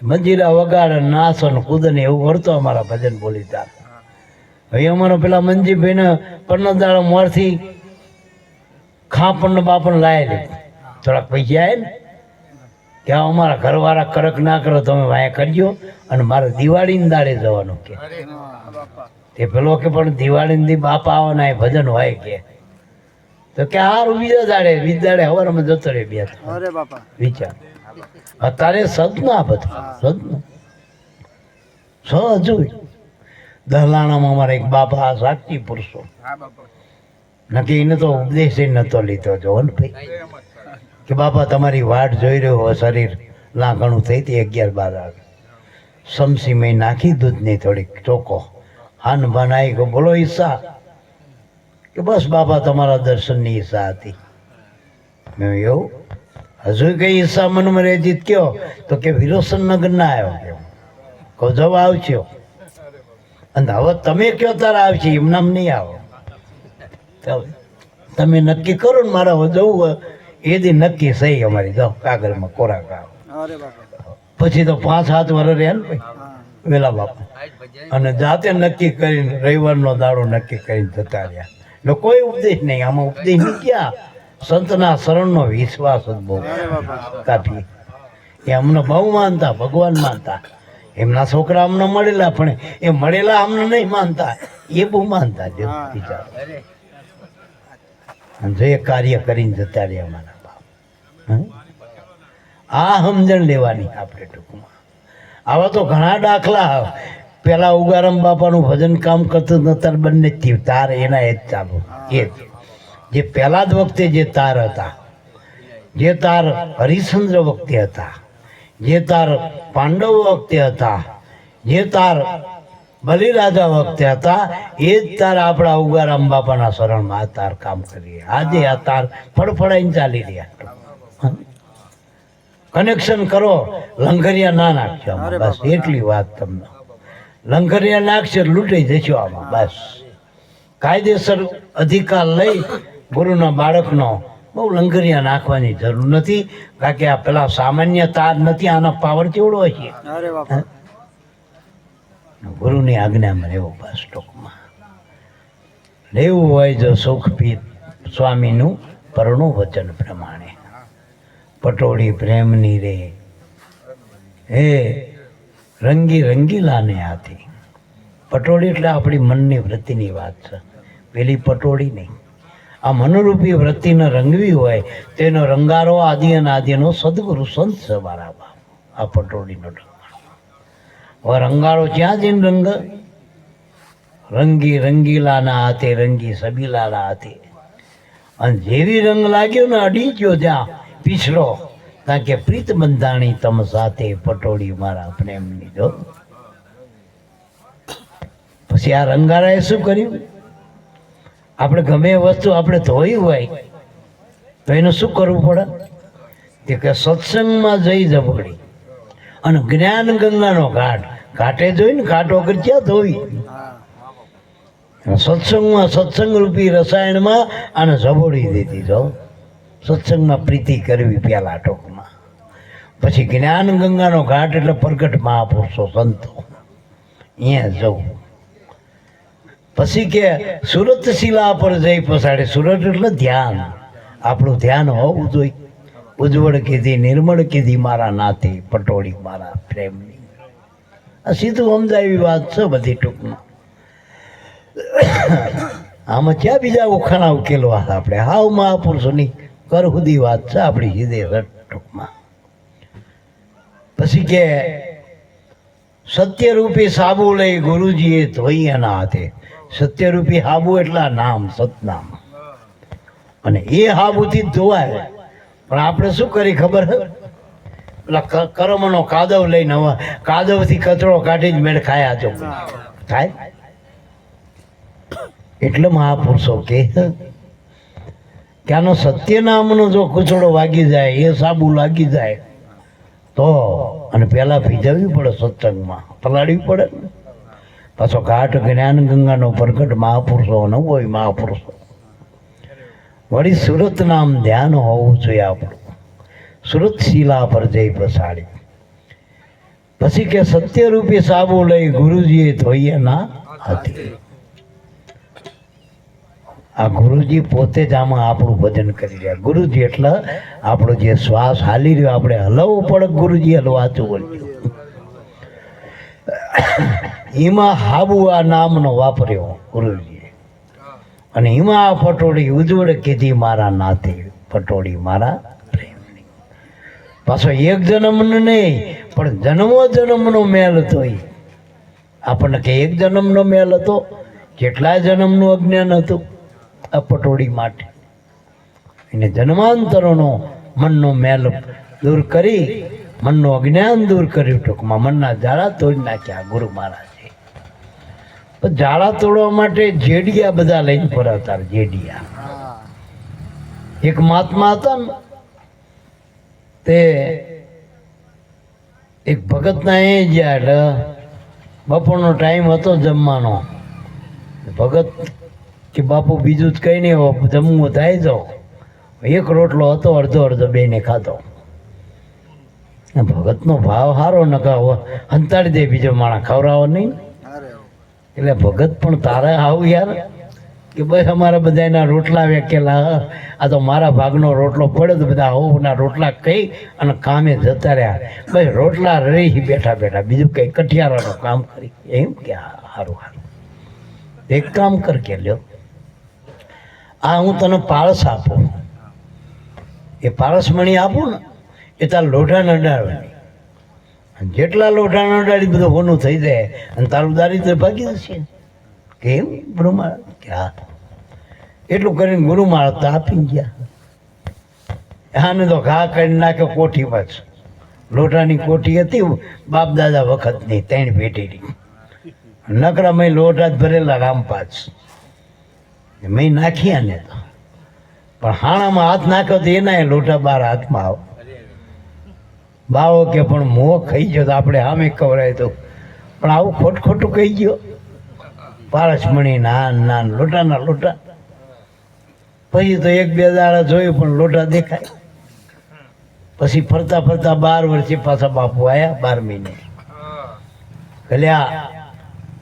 મંજીરા વગાડે નાસો ને કૂદે ને એવું કરતો અમારા ભજન બોલી તાર હવે અમારા પેલા મંજીભાઈને 15 દાડા મોરથી ખાપણ બાપણ લાયેલી થોડાક પૈસા આવે ને કે અમારા ઘરવાળા કરક ના કરો તમે વાયા કરજો અને મારે દિવાળીની દાડે જવાનું કે તે પેલો કે પણ દિવાળીની દી બાપા આવવાના એ ભજન હોય કે તો કે હારું બીજા દાડે હવારમાં જતો રહે બે વિચાર અત્યારે સદના બધું સદનું સહજ દહલાણામાં અમારા એક બાપા સાક્ષી પુરુષો નક્કી એને તો ઉપદેશ નતો લીધો જો ને ભાઈ કે બાપા તમારી વાટ જોઈ રહ્યો હોય શરીર લાગણું થઈ હતી 11-12 સમસી મેં નાખી દૂધની થોડીક ચોખ્ખો હાન બનાવી કે બોલો ઈચ્છા કે બસ બાપા તમારા દર્શનની ઈચ્છા હતી મેં એવું હજુ કઈ ઈચ્છા મનમાં રહેતી કયો તો કે વિરોચનનગર ના આવ્યો કે કહું જવા આવજો અને હવે તમે કયો તારા આવશે એમનામ નહીં આવો તમે નક્કી કરો ને મારા જવું એ દી નક્કી સહી અમારી જાઓ કાગળમાં કોરા કામ પછી તો 5-7 વર્ષ રહ્યા ને ભાઈ વેલા બાપા અને જાતે નક્કી કરીને રવિવારનો દાડો નક્કી કરીને જતા રહ્યા એટલે કોઈ ઉપદેશ નહીં આમાં ઉપદેશ નહીં ક્યાં સંતના શરણનો વિશ્વાસ જ બહુ કાફી એ અમને બહુ માનતા ભગવાન માનતા એમના છોકરા અમને મળેલા પણ એ મળેલા અમને નહીં માનતા એ બહુ માનતા જો વિચાર જે કાર્ય કરીને જતા રહ્યા અમારા બાપ આ સમજણ લેવાની આપણે ટૂંકમાં આવા તો ઘણા દાખલા પેલા ઉગારામ બાપાનું ભજન કામ કરતું નતર બંને જ થયું તાર એના એ જ ચાલુ એ જે પહેલા જ વખતે જે તાર હતા જે તાર હરિશ્ચંદ્ર વખતે હતા જે તાર પાંડવ વખતે હતા જે તાર બલિરાજા વખતે હતા એ જ તાર આપણા ઉગારામ બાપાના શરણમાં આ તાર કામ કરીએ આજે આ તાર ફળફળાઈને ચાલી રહ્યા કનેક્શન કરો લંગરિયા ના નાખજો બસ એટલી વાત તમને લંગરિયા નાખશે લૂંટાઈ જશો આમાં બસ કાયદેસર અધિકાર લઈ ગુરુના બાળકનો બહુ લંગરિયા નાખવાની જરૂર નથી કારણ કે આ પેલા સામાન્ય તાર નથી આનો પાવર કેવડો હશે ગુરુની આજ્ઞામાં રહેવું બસ ટૂંકમાં રહેવું હોય જો સુખપીત સ્વામીનું પરણું વચન પ્રમાણે પટોળી પ્રેમની રે હે રંગી રંગીલાને હાથી પટોળી એટલે આપણી મનની વૃત્તિની વાત છે પેલી પટોળી નહીં આ મનોરૂપી વૃત્તિને રંગવી હોય તેનો રંગારો આદિ અનાદિનો સદગુરુ સંત છે મારા બાપ આ પટોળીનો હવે રંગારો ક્યાં જઈને રંગ રંગી રંગીલાના હાથે રંગી સબીલાના હાથે અને જેવી રંગ લાગ્યો ને અડી ગયો ત્યાં પીછલો કારણ કે પ્રીત બંધાણી તમ સાથે પટોળી મારા પ્રેમની જો પછી આ રંગારાએ શું કર્યું આપણે ગમે એ વસ્તુ આપણે ધોઈ હોય તો એનું શું કરવું પડે કે સત્સંગમાં જઈ જબડી અને જ્ઞાન ગંગાનો ઘાટે જોઈને ઘાટ વગર ક્યાં ધોવી સત્સંગમાં સત્સંગ રૂપી રસાયણમાં આને જબોડી દીધી જો સત્સંગમાં પ્રીતિ કરવી પેલા ટોકમાં પછી જ્ઞાન ગંગાનો ઘાટ એટલે પ્રગટ મહાપુરુષો સંતો અહીંયા જવું પછી કે સુરત શિલા પર જઈ પછાડે સુરત એટલે ધ્યાન આપણું ધ્યાન હોવું જોઈએ ઉજ્જવળ કીધી નિર્મળ કીધી મારા નાથી પટોળી મારા પ્રેમની આ સીધું સમજાવી વાત છે બધી ટૂંકમાં આમાં ક્યાં બીજા ઉખાણા ઉકેલવા આપણે હાવ મહાપુરુષોની કર સુધી વાત છે આપણી સીધે ટૂંકમાં પછી કે સત્યરૂપી સાબુ લઈ ગુરુજીએ ધોઈ એના હાથે સત્યરૂપી હાબુ એટલા નામ સતનામ અને એ હાબુથી જ ધોવાય પણ આપણે શું કરી ખબર પેલા કર્મનો કાદવ લઈને હવે કાદવથી કચરો કાઢી જ મેળ ખાયા છો થાય એટલે મહાપુરુષો કે આનો સત્ય નામનો જો કૂચડો વાગી જાય, એ સાબુ લાગી જાય તો, અને પહેલાં ભીજવવી પડે, સત્સંગમાં પલાળવી પડે ને. પાછો ઘાટ જ્ઞાન ગંગાનો પ્રગટ મહાપુરુષો ન હોય, મહાપુરુષો વળી સુરત નામ ધ્યાન હોવું જોઈએ આપણું, સુરત શીલા પર જઈ પ્રસાડી. પછી કે સત્યરૂપી સાબુ લઈ ગુરુજીએ ધોઈએ ના હતી. આ ગુરુજી પોતે જ આમાં આપણું ભજન કરી રહ્યા. ગુરુજી એટલે આપણો જે શ્વાસ હાલી રહ્યો, આપણે હલવવું પડે, ગુરુજી હલવાતું બોલ્યું. એમાં હાબુ આ નામનો વાપર્યો ગુરુજીએ, અને એમાં આ પટોળી ઉજવડ કીધી મારા નાતે, પટોળી મારા પ્રેમની. પાછો એક જન્મનો નહીં, પણ જન્મો જન્મનો મેલ હતો. એ આપણને કે એક જન્મનો મેલ હતો, કેટલા જન્મનું અજ્ઞાન હતું આ પટોળી માટે. એને જન્માંતરોનો મનનો મેલ દૂર કરી, મનનું અજ્ઞાન દૂર કર્યું. ટૂંકમાં મનના જાળા તોડી નાખ્યા ગુરુ મહારાજે. જાળા તોડવા માટે જેડિયા બધા લઈને ફરતા. જેડિયા એક મહાત્મા હતા ને, તે એક ભગતના એ ગયા, એટલે બપોરનો ટાઈમ હતો જમવાનો. ભગત કે બાપુ બીજું જ કંઈ નહીં, જમવું થાય જાઓ. એક રોટલો હતો, અડધો અડધો બેને ખાધો. ભગતનો ભાવ સારો, ન કહો હંતાડી દે બીજો માણસ, ખવડાવો નહીં. એટલે ભગત પણ તારે આવું યાર કે બસ અમારા બધાના રોટલા વેકેલા, આ તો મારા ભાગનો રોટલો પડ્યો તો બધા હોના રોટલા કહી અને કામે જતા રહ્યા. બસ રોટલા રહી બેઠા બેઠા, બીજું કંઈ કઠિયારાનું કામ કરી. એમ કે સારું સારું, એક કામ કર કે લ્યો, આ હું તને પારસ આપું, એ પારસમણી આપું ને, એ તાર લોઢા નડાડવાની. જેટલા લોઢા નડાડી બધું હોનું થઈ જાય, અને તારું દારિદ્ર ભાગી જશે. કેમ ગુરુ મહારાજ કે હા. એટલું કરીને ગુરુ મહારાજ તો આપી ગયા. આને તો ઘા કરી નાખ્યો કોઠીમાં જ. લોઢાની કોઠી હતી બાપ દાદા વખતની, 3 પેટીની. નકરા મેં લોઢા જ ભરેલા રામપાચ મેં નાખ્યા ને, તો પણ હાણામાં હાથ નાખ્યો તો એના લોઢા 12 હાથમાં આવો. બાવો કે પણ મોહ ખાઈ ગયો તો આપણે સામે કવરાય તો, પણ આવું ખોટું કહી ગયો. પારસમણી ના લોટાના લોટા. પછી તો 1-2 દાડા જોયું, પણ લોટા દેખાય. પછી ફરતા ફરતા 12 વર્ષે પાછા બાપુ આવ્યા, 12 મહિને. કલ્યા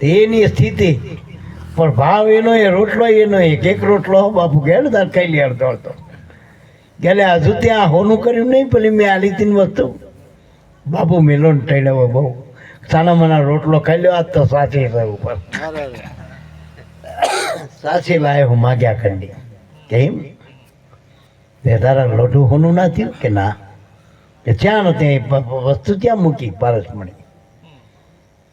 તેની સ્થિતિ, પણ ભાવ એનો, એ રોટલો એનો, એક રોટલો બાપુ ગયા તાર ખાઈ લે અડધો અડધો. ગેલે હજુ ત્યાં હોનું કર્યું નહીં, પેલી મેં આ લીધી વસ્તુ. બાપુ મેલો ને ટેડ્યો બહુ સાના મના રોટલો ખાઈ લ્યો. આજ તો સાચી રહ્યું, ઉપર સાચી લાય હું માગ્યા કરી. કેમ તે તારા લોઢું હોનું ના થયું કે ના? કે ત્યાં નથી વસ્તુ, ત્યાં મૂકી પારસમણી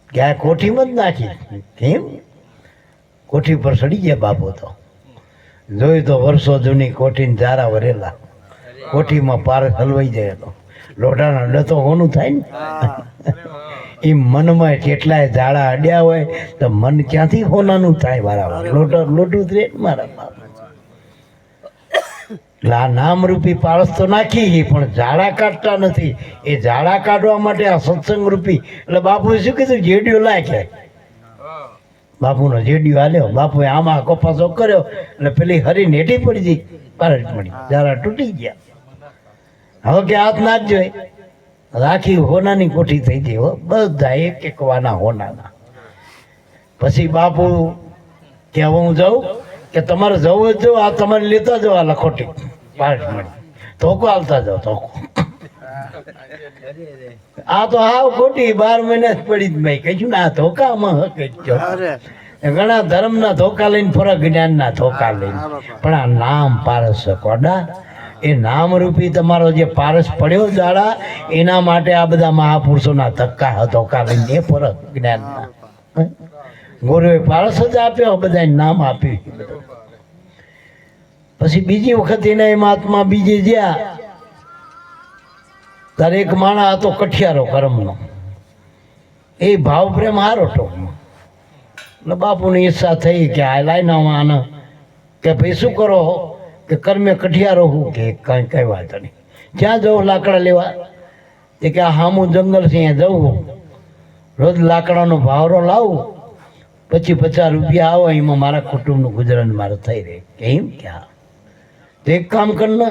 કે આ કોઠીમાં જ નાખી. કેમ કોઠી પર સડી ગયા બાપુ. તો જોયું તો વર્ષો જૂની કોઠીને જારા વરેલા, કોઠીમાં પારસ હલવાઈ જાય. તો લોઢાના અડે તો હોનું થાય ને. એ મનમાં કેટલાય જાડા અડ્યા હોય તો મન ક્યાંથી હોનાનું થાય? મારા લોઢું જ રે મારા બાપ. એટલે આ નામરૂપી પારસ તો નાખી, પણ ઝાડા કાઢતા નથી. એ ઝાડા કાઢવા માટે આ સત્સંગ રૂપી. એટલે બાપુએ શું કીધું? જેડિયો લાગે. બાપુનો જેડિયો હાલ્યો. બાપુએ આમાં કપાસો કર્યો, એટલે પેલી હરીને હેઠી પડી ગઈ પારસમણી, ઝાડા તૂટી ગયા. હવે કે હાથ નાખજો, રાખી હોનાની કોઠી થઈ ગઈ. બધા એક વાના હોનાના. પછી બાપુ કે હવે હું જાઉં? કે તમારે જવું જ જાઓ, આ તમારે લેતા જાઓ આ લખોટી પારસમણી, ધોકો હાલતા જાઓ ધોકો. આ તો હાવ ખોટી 12 મહિના જ પડી જ મેં કહ્યું ને, આ ધોકામાં હકજો. ઘણા ધર્મના ધોકા લઈને ફરક, જ્ઞાનના ધોકા લઈને, પણ આ નામ પારસ કોડા, એ નામરૂપી તમારો જે પારસ પડ્યો જાડા, એના માટે આ બધા મહાપુરુષોના ધક્કા ધોકા લઈને એ ફરક જ્ઞાનના. ગુરુએ પારસ જ આપ્યો, બધા નામ આપ્યું. પછી બીજી વખત એના મહાત્મા બીજે જ્યાં, તારે એક માણા હતો કઠિયારો કર્મનો. એ ભાવ પ્રેમ હારો ટોકમાં. એટલે બાપુની ઈચ્છા થઈ કે આ લાઈને આને કે ભાઈ શું કરો કે કર્મે કઠિયારો હું કે કાંઈ કઈ વાત નહીં. ક્યાં જવું લાકડા લેવા? તે કે આ હામું જંગલ છે અહીંયા જવું, રોજ લાકડાનો ભાવરો લાવું, 50 રૂપિયા આવે, એમાં મારા કુટુંબનું ગુજરાન મારે થઈ રહે. કે એમ ક્યાં? તો એક કામ કર ને,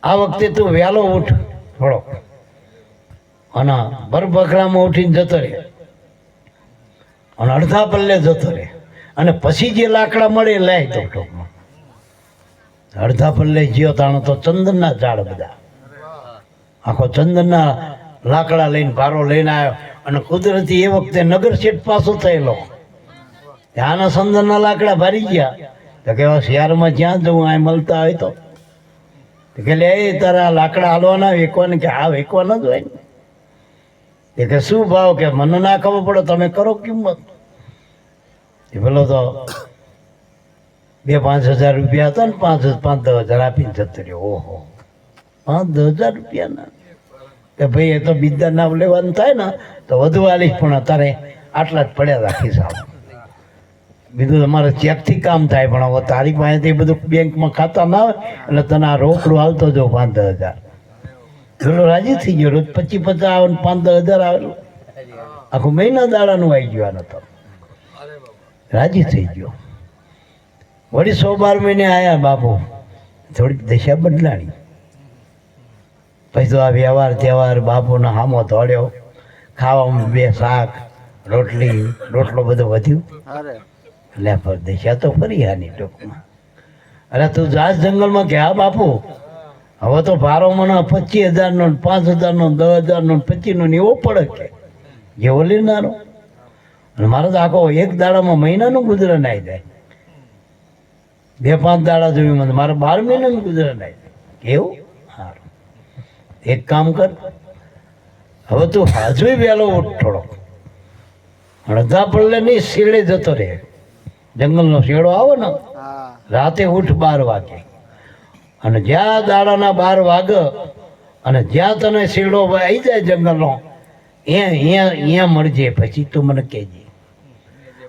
આ વખતે તું વહેલો ઉઠ થોડો, અને બરબકરામાં ઉઠીને જતો રહે, અને અડધા પલ્લે જતો રહે, અને પછી જે લાકડા મળે એ લાય. તો ટોકમાં અડધા પલ્લે જ્યો તાણો તો ચંદનના ઝાડ બધા, આખો ચંદનના લાકડા લઈને ભારો લઈને આવ્યો. અને કુદરતી એ વખતે નગર શેઠ પાસો થયેલો, ત્યાંના ચંદનના લાકડા ભરી ગયા. તો કે શહેરમાં જ્યાં જવું આ મળતા હોય તો કે લે તારા લાકડા હાલવાના વેકવાના? કે હા વેકવાના જ હોય ને. એ કે શું ભાવ? કે મને ના ખબર પડે, તમે કરો કિંમત. એ પેલો તો 2-5 હજાર રૂપિયા હતા ને, 5-10 હજાર આપીને જતો રહ્યો. ઓહો, 5-10 રૂપિયાના? કે ભાઈ એ તો બીજા નામ લેવાનું થાય ને તો વધુ આલીશ, પણ અત્યારે આટલા જ પડ્યા હતા ખિસ્સામાં. બીજું તમારે ચેકથી કામ થાય, પણ હવે તારી પાસેથી બધું બેંકમાં ખાતા ના હોય એટલે તને આ રોકડું હાલતો જો 5-10 હજાર. પેલો રાજી થઈ ગયો. રોજ 25-50 આવે ને 5-10 હજાર આવેલું, આખું મહિના દાડાનું આવી ગયો. આનો તો રાજી થઈ ગયો. વળી 100-12 મહિને આવ્યા બાપુ, થોડીક દશા બદલાણી. પછી તો આ વ્યવહાર તહેવાર બાપુનો હામો દોડ્યો, ખાવામાં 2 શાક રોટલો બધો વધ્યું. એટલે દશા તો ફરી આની ટૂંકમાં. અરે તું જાસ જંગલમાં કે હા બાપુ, હવે તો ભારો મને 25,000નો, 5,000નો, 10,000નો, 25નો એવો પડે કે જેવો લેનારો. અને મારો તો આખો એક દાડામાં મહિનાનું ગુજરાન આવી જાય. 2-5 દાડા જોયું મને, મારે 12 મહિનાનું ગુજરાન આવી જાય. કેવું સારું. એક કામ કર, હવે તું હાજુ વહેલો ઉઠ થોડો, અડધા પલ્લે નહીં શેડે જતો રહે. જંગલનો શેડો આવે ને, રાતે ઉઠ 12 વાગે, અને જ્યાં દાડાના 12 વાગે અને જ્યાં તને શેડો આવી જાય જંગલનો, અહીંયા મળજે. પછી તું મને કહેજે.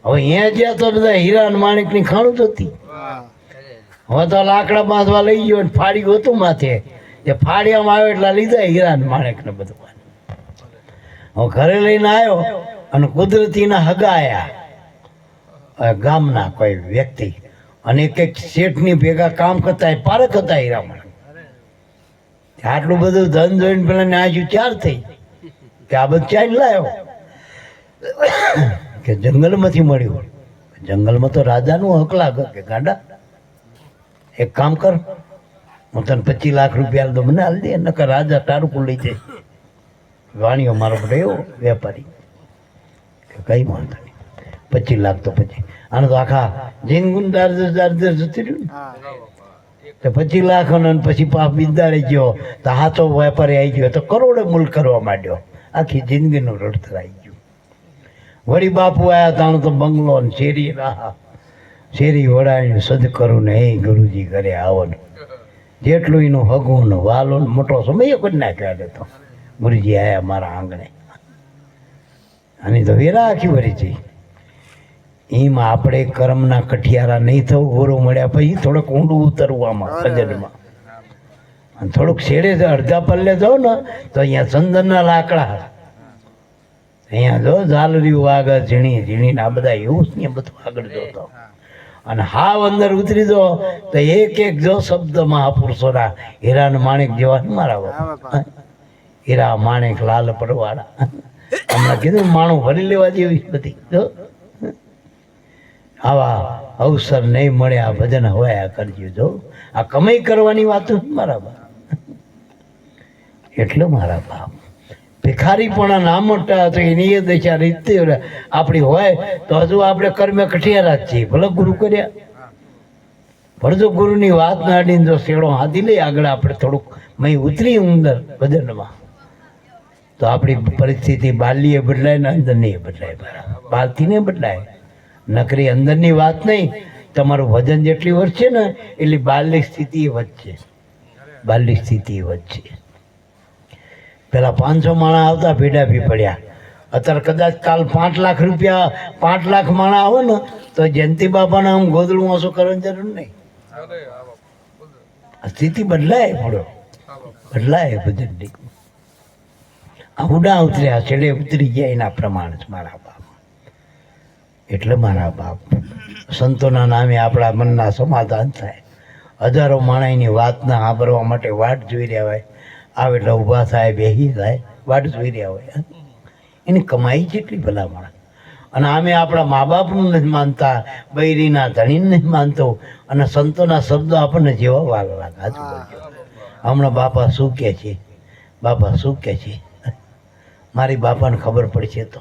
હવે અહીંયા જ્યાં તો બધા હીરા અને માણિકની ખાણું જ હતી. હવે તો લાકડા બાંધવા લઈ ગયો ને ફાડ્યું હતું માથે, એ ફાડિયામાં આવે એટલા લીધા હીરા ને માણેક ને બધું. હું ઘરે લઈને આવ્યો, અને કુદરતીના હગાયા ગામના કોઈ વ્યક્તિ, અને એક શેઠની ભેગા કામ કરતા પારક હતા હીરામાં. આટલું બધું ધન જોઈને પેલા ને આજુ ચાર થઈ કે આ બધું ચાલ લાવ્યો કે જંગલમાંથી મળ્યું. જંગલમાં તો રાજાનું હક લાગે કે ગાંડા, એક કામ કર, હું તને 25 લાખ રૂપિયા તો મને હાલ દે, નકર રાજા તારું લઈ જાય. વાણીઓ મારો બધો એવો વેપારી કે કઈ વાંધો નહીં, 25 લાખ તો પછી આને તો આખા જીનગુંદાર જતી રહ્યું ને. 25 લાખ અને પછી પાપ બિદાડી ગયો તો હાથો વેપારી આવી ગયો તો કરોડે મૂલ કરવા માંડ્યો. આખી જિંદગીનું રડતર આવી ગયું. વળી બાપુ આવ્યા તાણું તો બંગલો ને શેરી રાહા, શેરી વડાવીને સદ કરું ને એ ગુરુજી ઘરે આવો ને, જેટલું એનું હગું ને વાલો ને મોટો સમય કરી નાખ્યો. તો ગુરુજી આવ્યા મારા આંગણે, આની તો વેરા આખી વરી છે. એમાં આપણે કર્મના કઠિયારા નહીં થવું. ગોરો મળ્યા પછી થોડુંક ઊંડું ઉતરવામાં ભજનમાં, અને થોડુંક શેડે અડધા પલ્લે જાઓ ને તો અહીંયા ચંદનના લાકડા, અહીંયા જો ઝાલરીઓ આગળ ઝીણી ઝીણી આ બધા એવું જ ને બધું આગળ જોતો. અને હાવ અંદર ઉતરી દો તો એક જો શબ્દ મહાપુરુષોના હીરા ને માણેક જેવા મારા હીરા માણેક લાલ પરવાળા. હમણાં કીધું માણું ભરી લેવા જેવી બધી. જો આવા અવસર નહીં મળે આ ભજન હવાયા કરજો. જો આ કમાઈ કરવાની વાત મારા બાપ, એટલે મારા બાપ ભિખારીપણા ના મોટા તો એની એ દશા રીતે આપણી હોય તો હજુ આપણે કર્મે કઠિયારા જ છીએ. ભલે ગુરુ કર્યા, પણ જો ગુરુની વાત ના અડીને જો શેડો હાથી લઈ આગળ આપણે થોડુંક મય ઉતરી અંદર ભજનમાં તો આપણી પરિસ્થિતિ બાલ્ય બદલાય ને અંદરની બદલાય. બહારથી નહીં બદલાય. નકરી અંદરની વાત નહીં, તમારું વજન જેટલી વધશે ને એટલી બહારની સ્થિતિ વધશે. બહારની સ્થિતિ વધશે. પેલા 500 માણસ આવતા ભેડા ભી પડ્યા, અત્યારે કદાચ કાલ 5 લાખ રૂપિયા 5 લાખ માણા આવે ને તો જયંતિ બાપાને આમ ગોદડું ઓછું કરવાની જરૂર નહીં. સ્થિતિ બદલાય થોડો બદલાય બધી ઉડા ઉતર્યા છેડે ઉતરી ગયા એના પ્રમાણે જ મારા બાપ. એટલે મારા બાપ સંતોના નામે આપણા મનના સમાધાન થાય. હજારો માણસની વાતના સાંભળવા માટે વાટ જોઈ રહ્યા હોય, આવે એટલે ઊભા થાય, બેસી થાય, વાટ જોઈ રહ્યા હોય. એની કમાઈ જેટલી ભલામણ. અને આમે આપણા મા બાપનું નથી માનતા, બૈરીના ધણીને નથી માનતો, અને સંતોના શબ્દો આપણને જેવા વાલા લાગે. હાચું બોલજો. હમણાં બાપા શું કહે છે, બાપા શું કહે છે, મારી બાપાને ખબર પડશે તો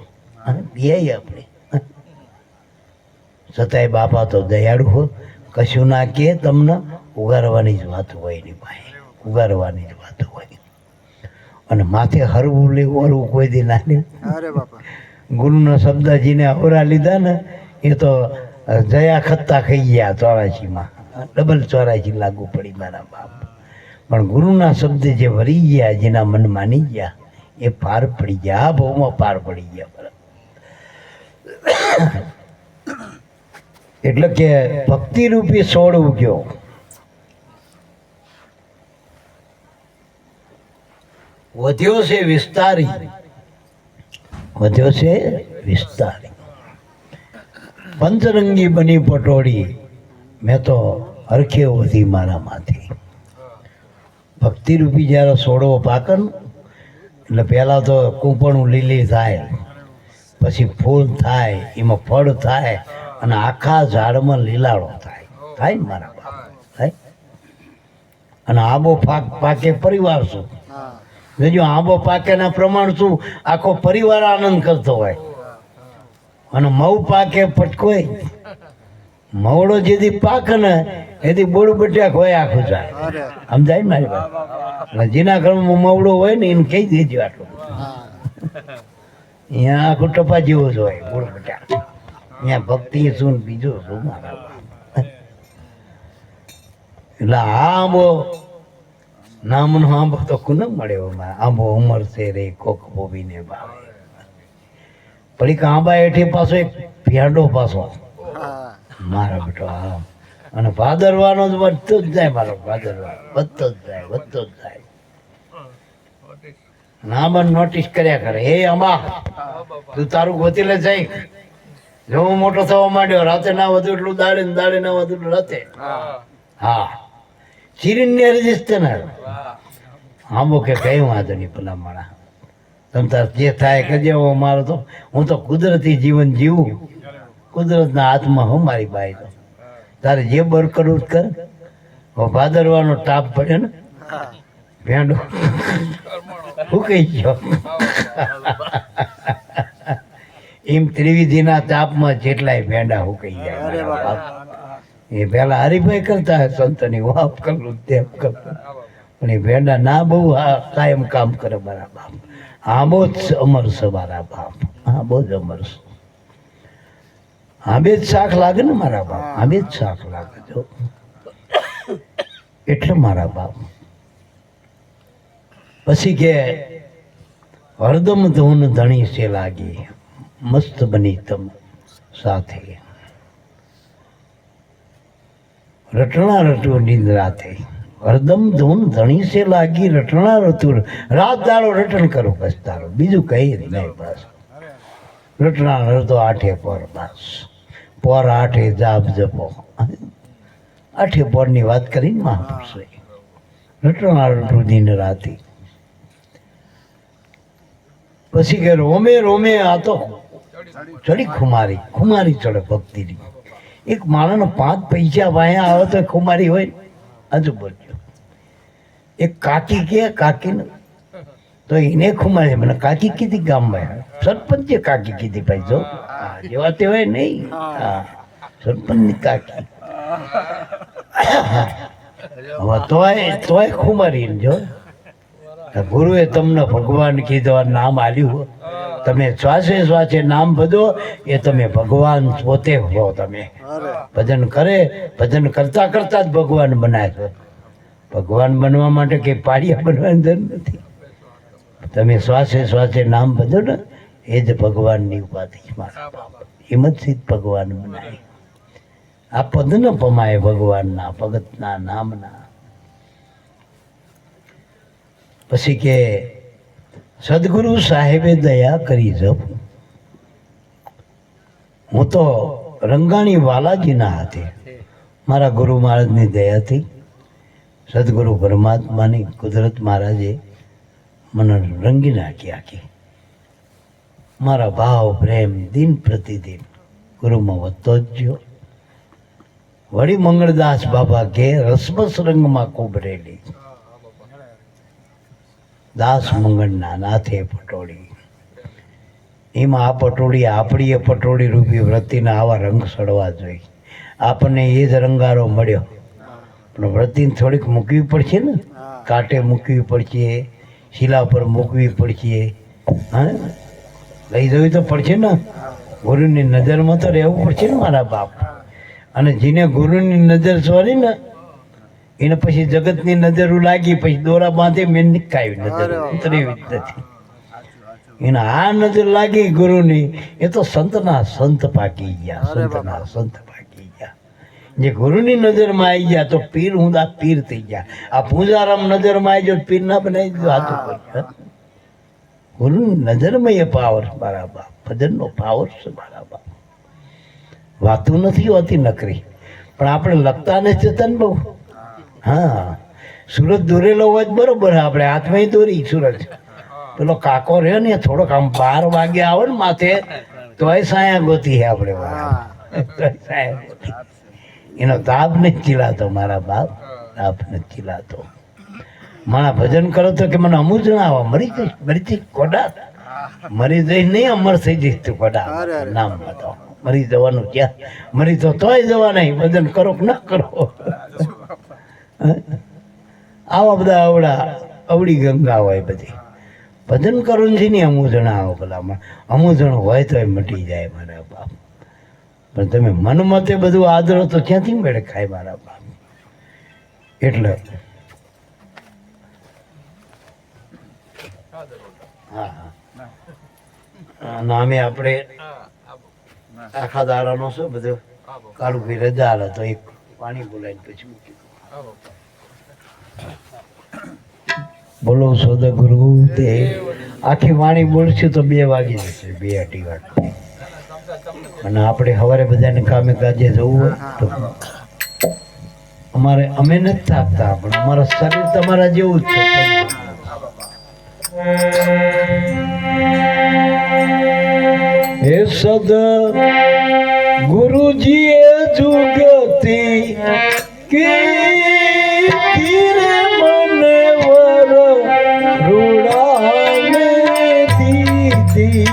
દયાઈ આપણે. છતાંય બાપા તો દયાળુ હો, કશું ના કહે, તમને ઉગારવાની જ વાત હોય એની પાસે, ઉગારવાની જ વાત હોય. અને માથે હરવું લેવું હરવું કોઈ દી ના લે. ગુરુના શબ્દજીને અવરા લીધા ને એ તો જયા ખત્તા ખાઈ ગયા 84માં, ડબલ 84 લાગુ પડી મારા બાપ. પણ ગુરુના શબ્દ જે વરી ગયા, જેના મન માની ગયા, એ પાર પડી ગયા. આ ભાવમાં પાર પડી ગયા. એટલે કે ભક્તિરૂપી સોળ ઉગ્યો. વધ્યો છે વિસ્તારી, વધ્યો છે વિસ્તારી. પંચરંગી બની પટોળી, મેં તો હરખે વધી મારામાંથી. ભક્તિરૂપી જ્યારે સોડવો પાકન એટલે પહેલાં તો કૂંપણું લીલી થાય, પછી ફૂલ થાય, એમાં ફળ થાય, અને આખા ઝાડમાં લીલાડો થાય. થાય ને મારા બાપ? થાય. અને આંબો પાકે પરિવાર શું? જો આંબો પાકેના પ્રમાણ શું? આખો પરિવાર આનંદ કરતો હોય. અને મઉ પાકે પટકોય, મવડો જેથી પાકે ને એથી બોડું બટ્યા હોય આખું ઝાડ. સમજાય ને મારી વાત? એટલે જેના ઘરમાં મવડો હોય ને એને કહી દેજો આટલું. અહીંયા આખું ટપા જેવો જ હોય બોડું બટ્યા. અહીંયા ભક્તિ શું બીજું શું મારા બાપ? એટલે આંબો નામનો આંબો તો કુને મળ્યો? આંબો ઉમર છે રે કોક બોબીને ભાવે. પડી કે આંબા હેઠે પાછો એક ભેંડો પાછો મારા બેટો. હા, અને ભાદરવાનો જ વધતો જ જાય મારો ભાદરવાનો, વધતો જ જાય, વધતો જ જાય. નામ નોટિસ કર્યા કરે, હે આંબા તું તારું ગોતી લે જાય. જો હું મોટો થવા માંડ્યો, રાતે ના વધુ એટલું દાડે ને દાડે ના વધુ એટલું રાતે. હા, ચીરીને રજીસ્ટર ને આંબો કે કઈ વાંધો નહીં પેલા મારા, તમ તાર જે થાય કરજે. મારો તો હું તો કુદરતી જીવન જીવું, કુદરતના હાથમાં હું મારી બાઈ. તો તારે જે બર કરવું જ કર. ભાદરવાનો તાપ પડે ને ભેંડો શું કહી ગયો? એમ ત્રિવિધિના તાપમાં જેટલાય ભેંડા હું કહી જાય. એ પેલા હરિભાઈ કરતા સંતની વાપ કરું તેમ કરું, પણ એ ભેંડા ના બહુ કાયમ કામ કરે મારા બાપ. હા બહુ જ અમર છે મારા બાપ. હા બહુ જ અમર છે. હા બે જ શાક લાગે ને મારા બાપ, હા બે જ શાક લાગે. જો એટલે મારા બાપ પછી કે હરદમ ધૂન ધણી છે લાગી, મસ્ત બની તમ સાથે, રટણા રટુ નિંદ્રાતે. હરદમ ધૂન ધણી છે લાગી, રટણા રટુ, રાત દાડો રટણ કરો બસ તારો, બીજું કઈ નહીં. બસ રટણા રટો આઠે પર, બસ પર આઠે જાપ જપો. આઠે પોરની વાત કરીને મહાપુરુષોએ રટણા રટુ દિન રાતી. પછી કે રોમે રોમે આ તો ચડી ખુમારી, ખુમારી ચડે ભક્તિની. એક માણસનો 5 પૈસા વાયા આવે તો ખુમારી હોય. હજુ બોલજો, એક કાકી કે કાકીને તો એને ખુમારી. મને કાકી કીધી ગામમાં, સરપંચે કાકી કીધી ભાઈ. જો જેવા તે હોય નહીં. હા, સરપંચની કાકી. હવે તોય ખુમારી. જો ગુરુએ તમને ભગવાન કીધું, નામ આલ્યું, તમે શ્વાસે શ્વાસે નામ બધો એ તમે ભગવાન પોતે હો. તમે ભજન કરે, ભજન કરતા કરતા જ ભગવાન બનાય છે. ભગવાન બનવા માટે કે પાડિયા બનવાની જરૂર નથી. તમે શ્વાસે શ્વાસે નામ બધો ને એ જ ભગવાનની ઉપાધિ મારા બાપ. એમ જ સિદ્ધ ભગવાન બનાય. આ પદ ન પમાય ભગવાનના ભગતના નામના. પછી કે સદગુરુ સાહેબે દયા કરી જપ. હું તો રંગાણી વાલાજીના હાથે મારા ગુરુ મહારાજની દયાથી સદગુરુ પરમાત્માની કુદરત મહારાજે મને રંગી નાખી આખી. મારા ભાવ પ્રેમ દિન પ્રતિદિન ગુરુમાં વધતો જ ગયો. વળી મંગળદાસ બાબા કે રસમસ રંગમાં કોબરેલી દાસ મંગળના નાથે પટોળી. એમાં આ પટોળી આપણી એ પટોળી રૂપી વ્રતિના આવા રંગ સડવા જોઈએ. આપણને એ જ રંગારો મળ્યો, પણ વ્રતિને થોડીક મૂકવી પડશે ને, કાંટે મૂકવી પડશે, શિલા પર મૂકવી પડશે. હા, લઈ જવી તો પડશે ને. ગુરુની નજરમાં તો રહેવું પડશે ને મારા બાપ. અને જેને ગુરુની નજર સોરી ને એને પછી જગતની નજરો લાગી, પછી દોરા બાંધે મેં નિકાવી નજર ઉતરેવી જ નથી. એને આ નજર લાગી ગુરુની, એ તો સંતના સંત પાકી ગયા, સંતના સંત પાકી ગયા. જે ગુરુની નજરમાં આવી ગયા તો પીર ઊંધા પીર થઈ ગયા. આ પૂજારામ નજરમાં આવી ગયો પીર ના બનાવી દીધું. હાથું કર્યું. ગુરુની નજરમાં એ પાવર મારા બાપ, ભજનનો પાવર છે મારા બાપ. વાતું નથી હોતી નકરી, પણ આપણે લખતા નથી જતા ને બહુ. હા, સુરત દોરેલો હોય બરોબર, આપણે હાથમાં દોરી સુરત. પેલો કાકો રહ્યો ને થોડોક આમ 12 વાગે આવે ને માથે તોય સાયા ગોતી છે આપણે. એનો તાપ નથી ચીલાતો મારા બાપ, તાપ નથી ચીલાતો. મારા ભજન કરો તો કે મને અમુક જણા આવા મરી જઈશ કોડા, મરી જઈશ નહીં અમર થઈ જઈશ તું કોડા. નામ બતાવો, મરી જવાનું ક્યાં? મરી તો તોય જવા નહીં. ભજન કરો કે ના કરો. આવા બધા અવળી ગંગા હોય બધી. ભજન કરો છે ને અમુક જણા આવો ભલામાં, અમુક જણ હોય તો એ મટી જાય મારા બાપ. પણ તમે મનમાં તે બધું આદરો તો ક્યાંથી મેળે ખાય મારા બાપ. એટલે નામે આપણે આખા દાડાનો છે બધું. કાળું ભાઈ રજા હાલે તો એક પાણી બોલાવીને પછી મૂકી બોલો સદગુરુ તે આખી વાણી બોલશે તો 2 વાગી જશે, 2-2:30 વાગે. અને આપણે સવારે બધાને કામે કાજે જવું હોય તો અમે નથી થાકતા, પણ અમારા શરીર તમારા જેવું જ છે. હે સદ ગુરુજીએ જુગતી કે મને વર રૂડાને દીધી.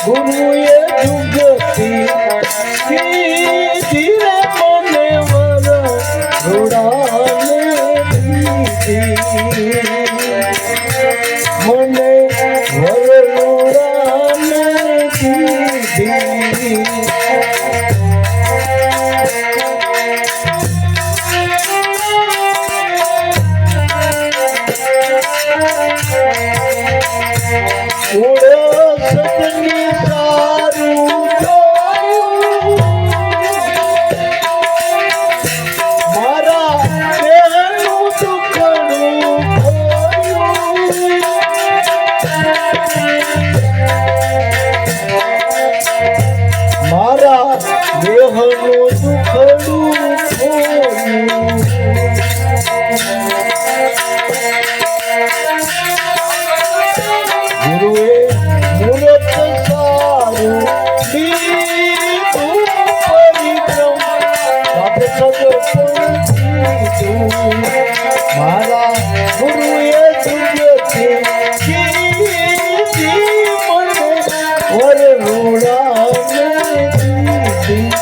ગુરુએ જુગતી ધીરે મને વર રૂડાને દીધી. મને વર રૂડાને દીધી. મારા ગુરુએ જુગતી વર રૂડાને દીધી.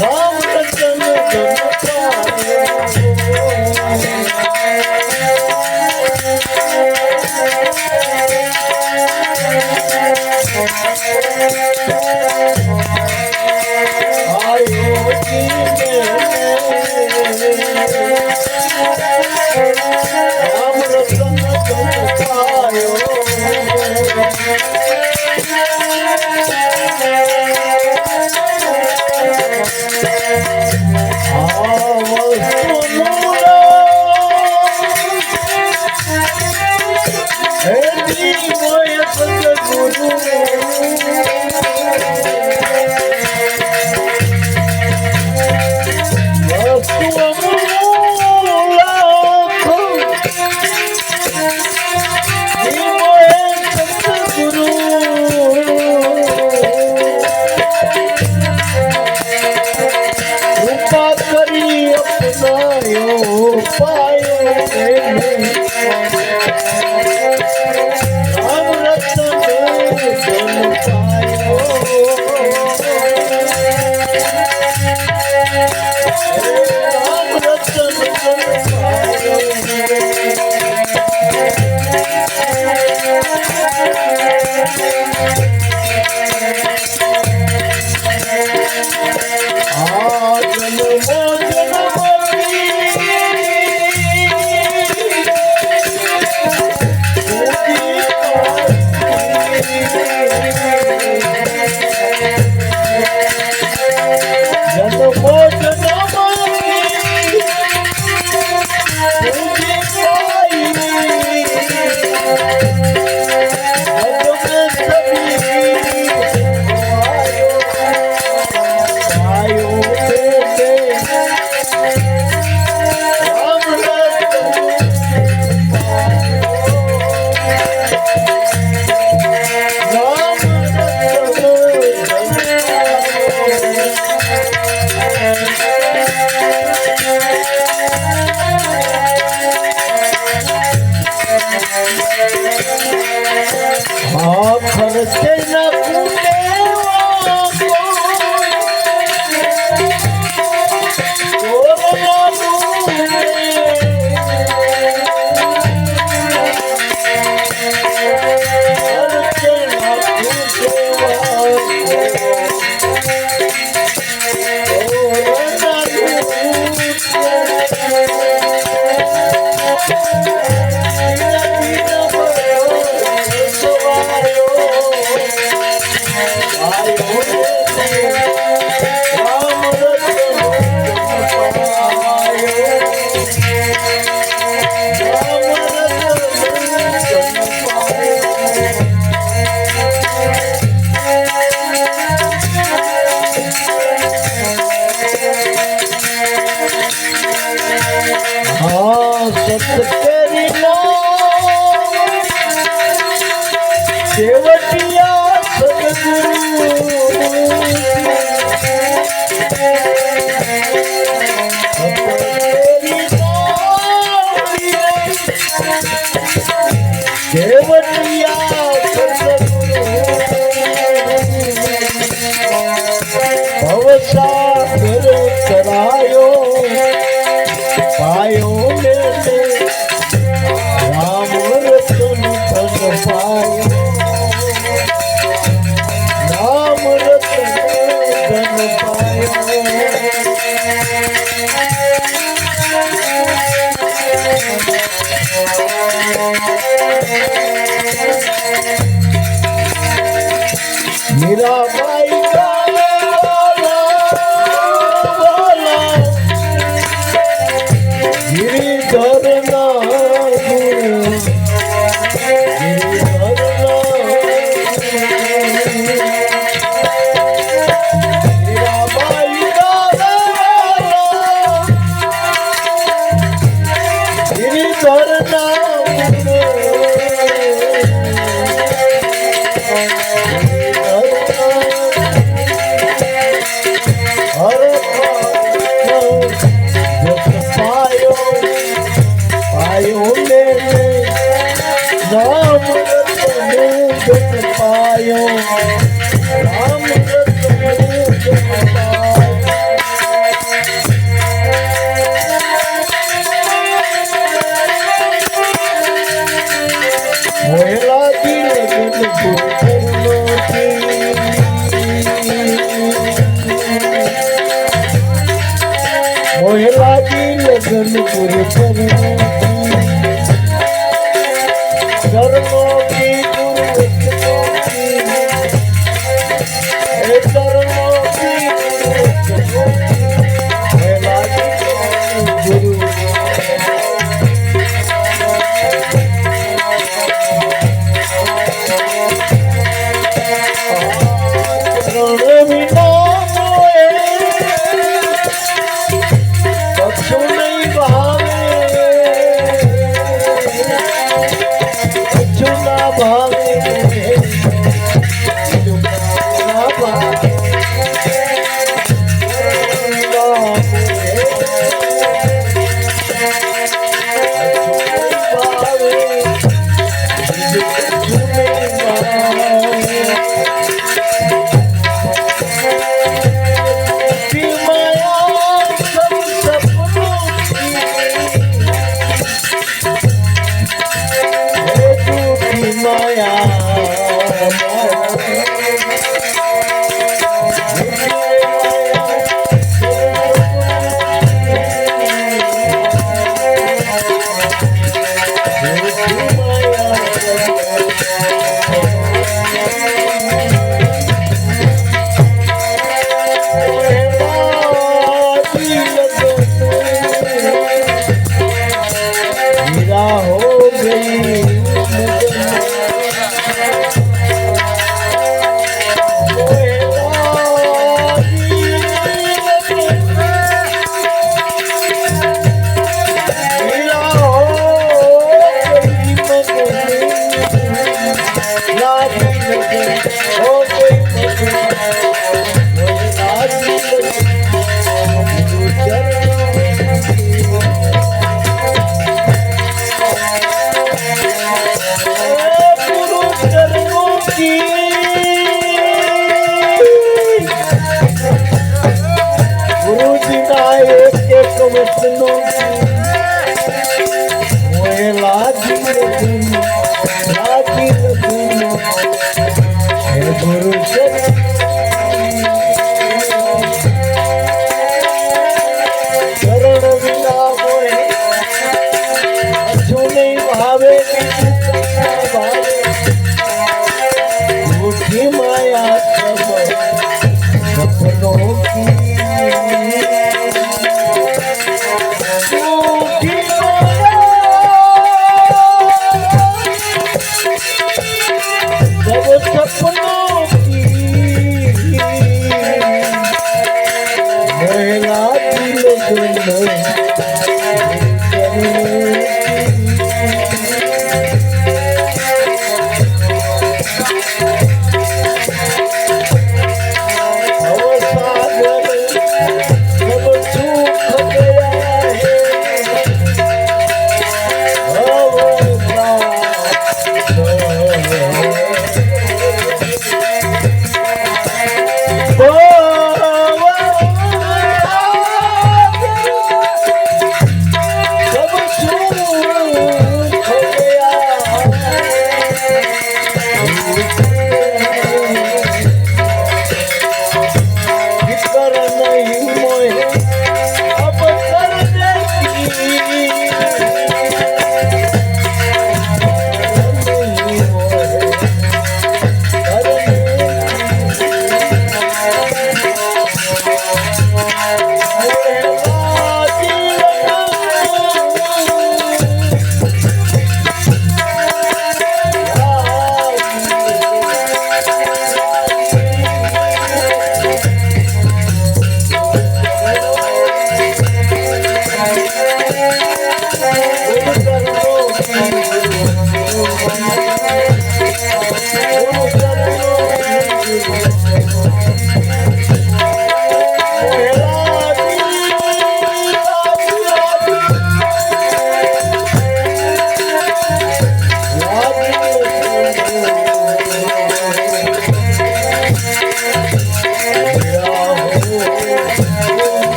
રામ રતન Oh मोहे लागी लगन पूरे चरणों की चरणों की मोहे लागी गुरु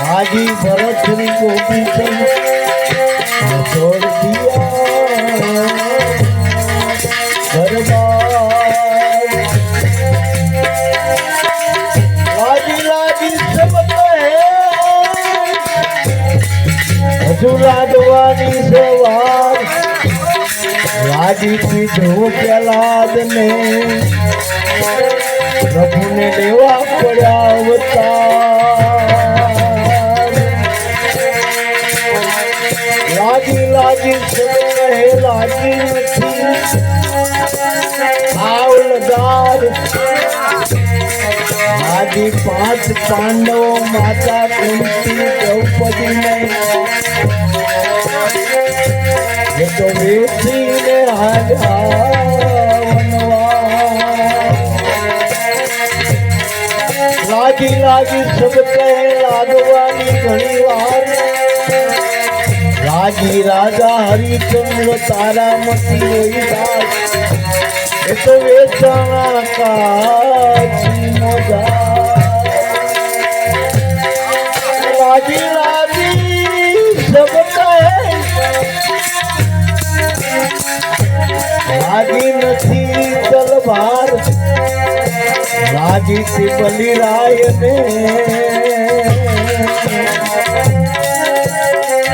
हाजी भरत श्री गोपी चंद छोड़ दिया दरबार लागी लागी सब कहे हजूरादवानी सवार लागी थी धो प्रहलाद ने प्रभु ने लेवा पड़ा अवतार लागी लागी सब कहे लागी નથી આવલદાર आदि 5 पांडवों माता कुंती द्रौपदी ने ये तो वेसी ने लागी लागी सब कहे लागवानी घणी वार राजी राजा हरिचंद्र तारामती रोहिदास ये तो वेचाना का राजी राजी सब कहे राजी नथी तलवार राजी थी बलिराय ने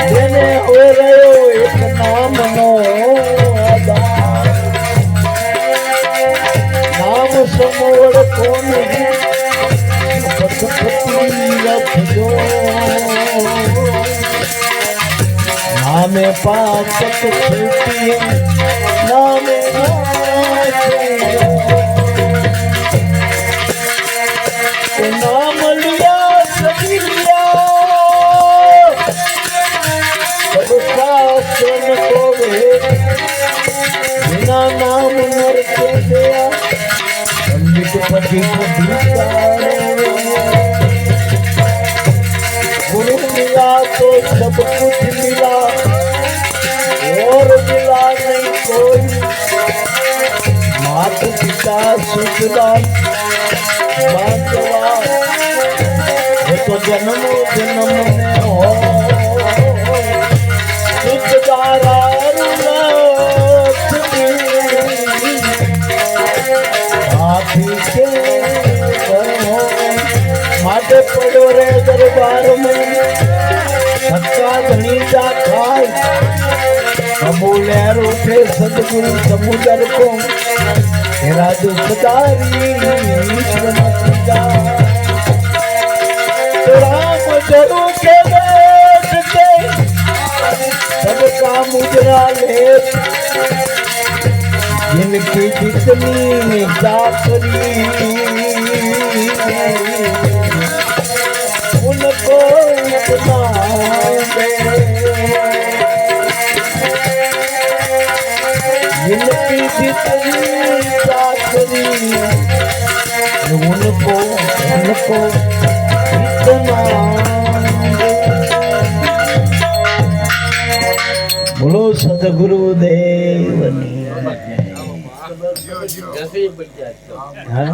જેને હોય રહ્યો એક નામનો આધાર નામ સમોવડ કોણ પદપતિ લખજો નામે પાચક છૂટીએ નામે નામ લિયા સજી લિયા शास्त्र को बिना नाम नर के गया पंडित पति को गुरु मिला तो सब कुछ मिला और मिला नहीं कोई माता पिता सुखदान वो तो जन्म जन्म में हो माटे पड़ो रे दरबार में धक्का धनी जा खाए कबूले उठे सदगुरु समुद्र को तेरा दुखदारी राम जरू के बैठ के सबका मुजरा ले जिनकी जितनी चाकरी उनको इतना दे जिनकी जितनी चाकरी उनको इतना બોલો સદગુરુદેવની જય. હા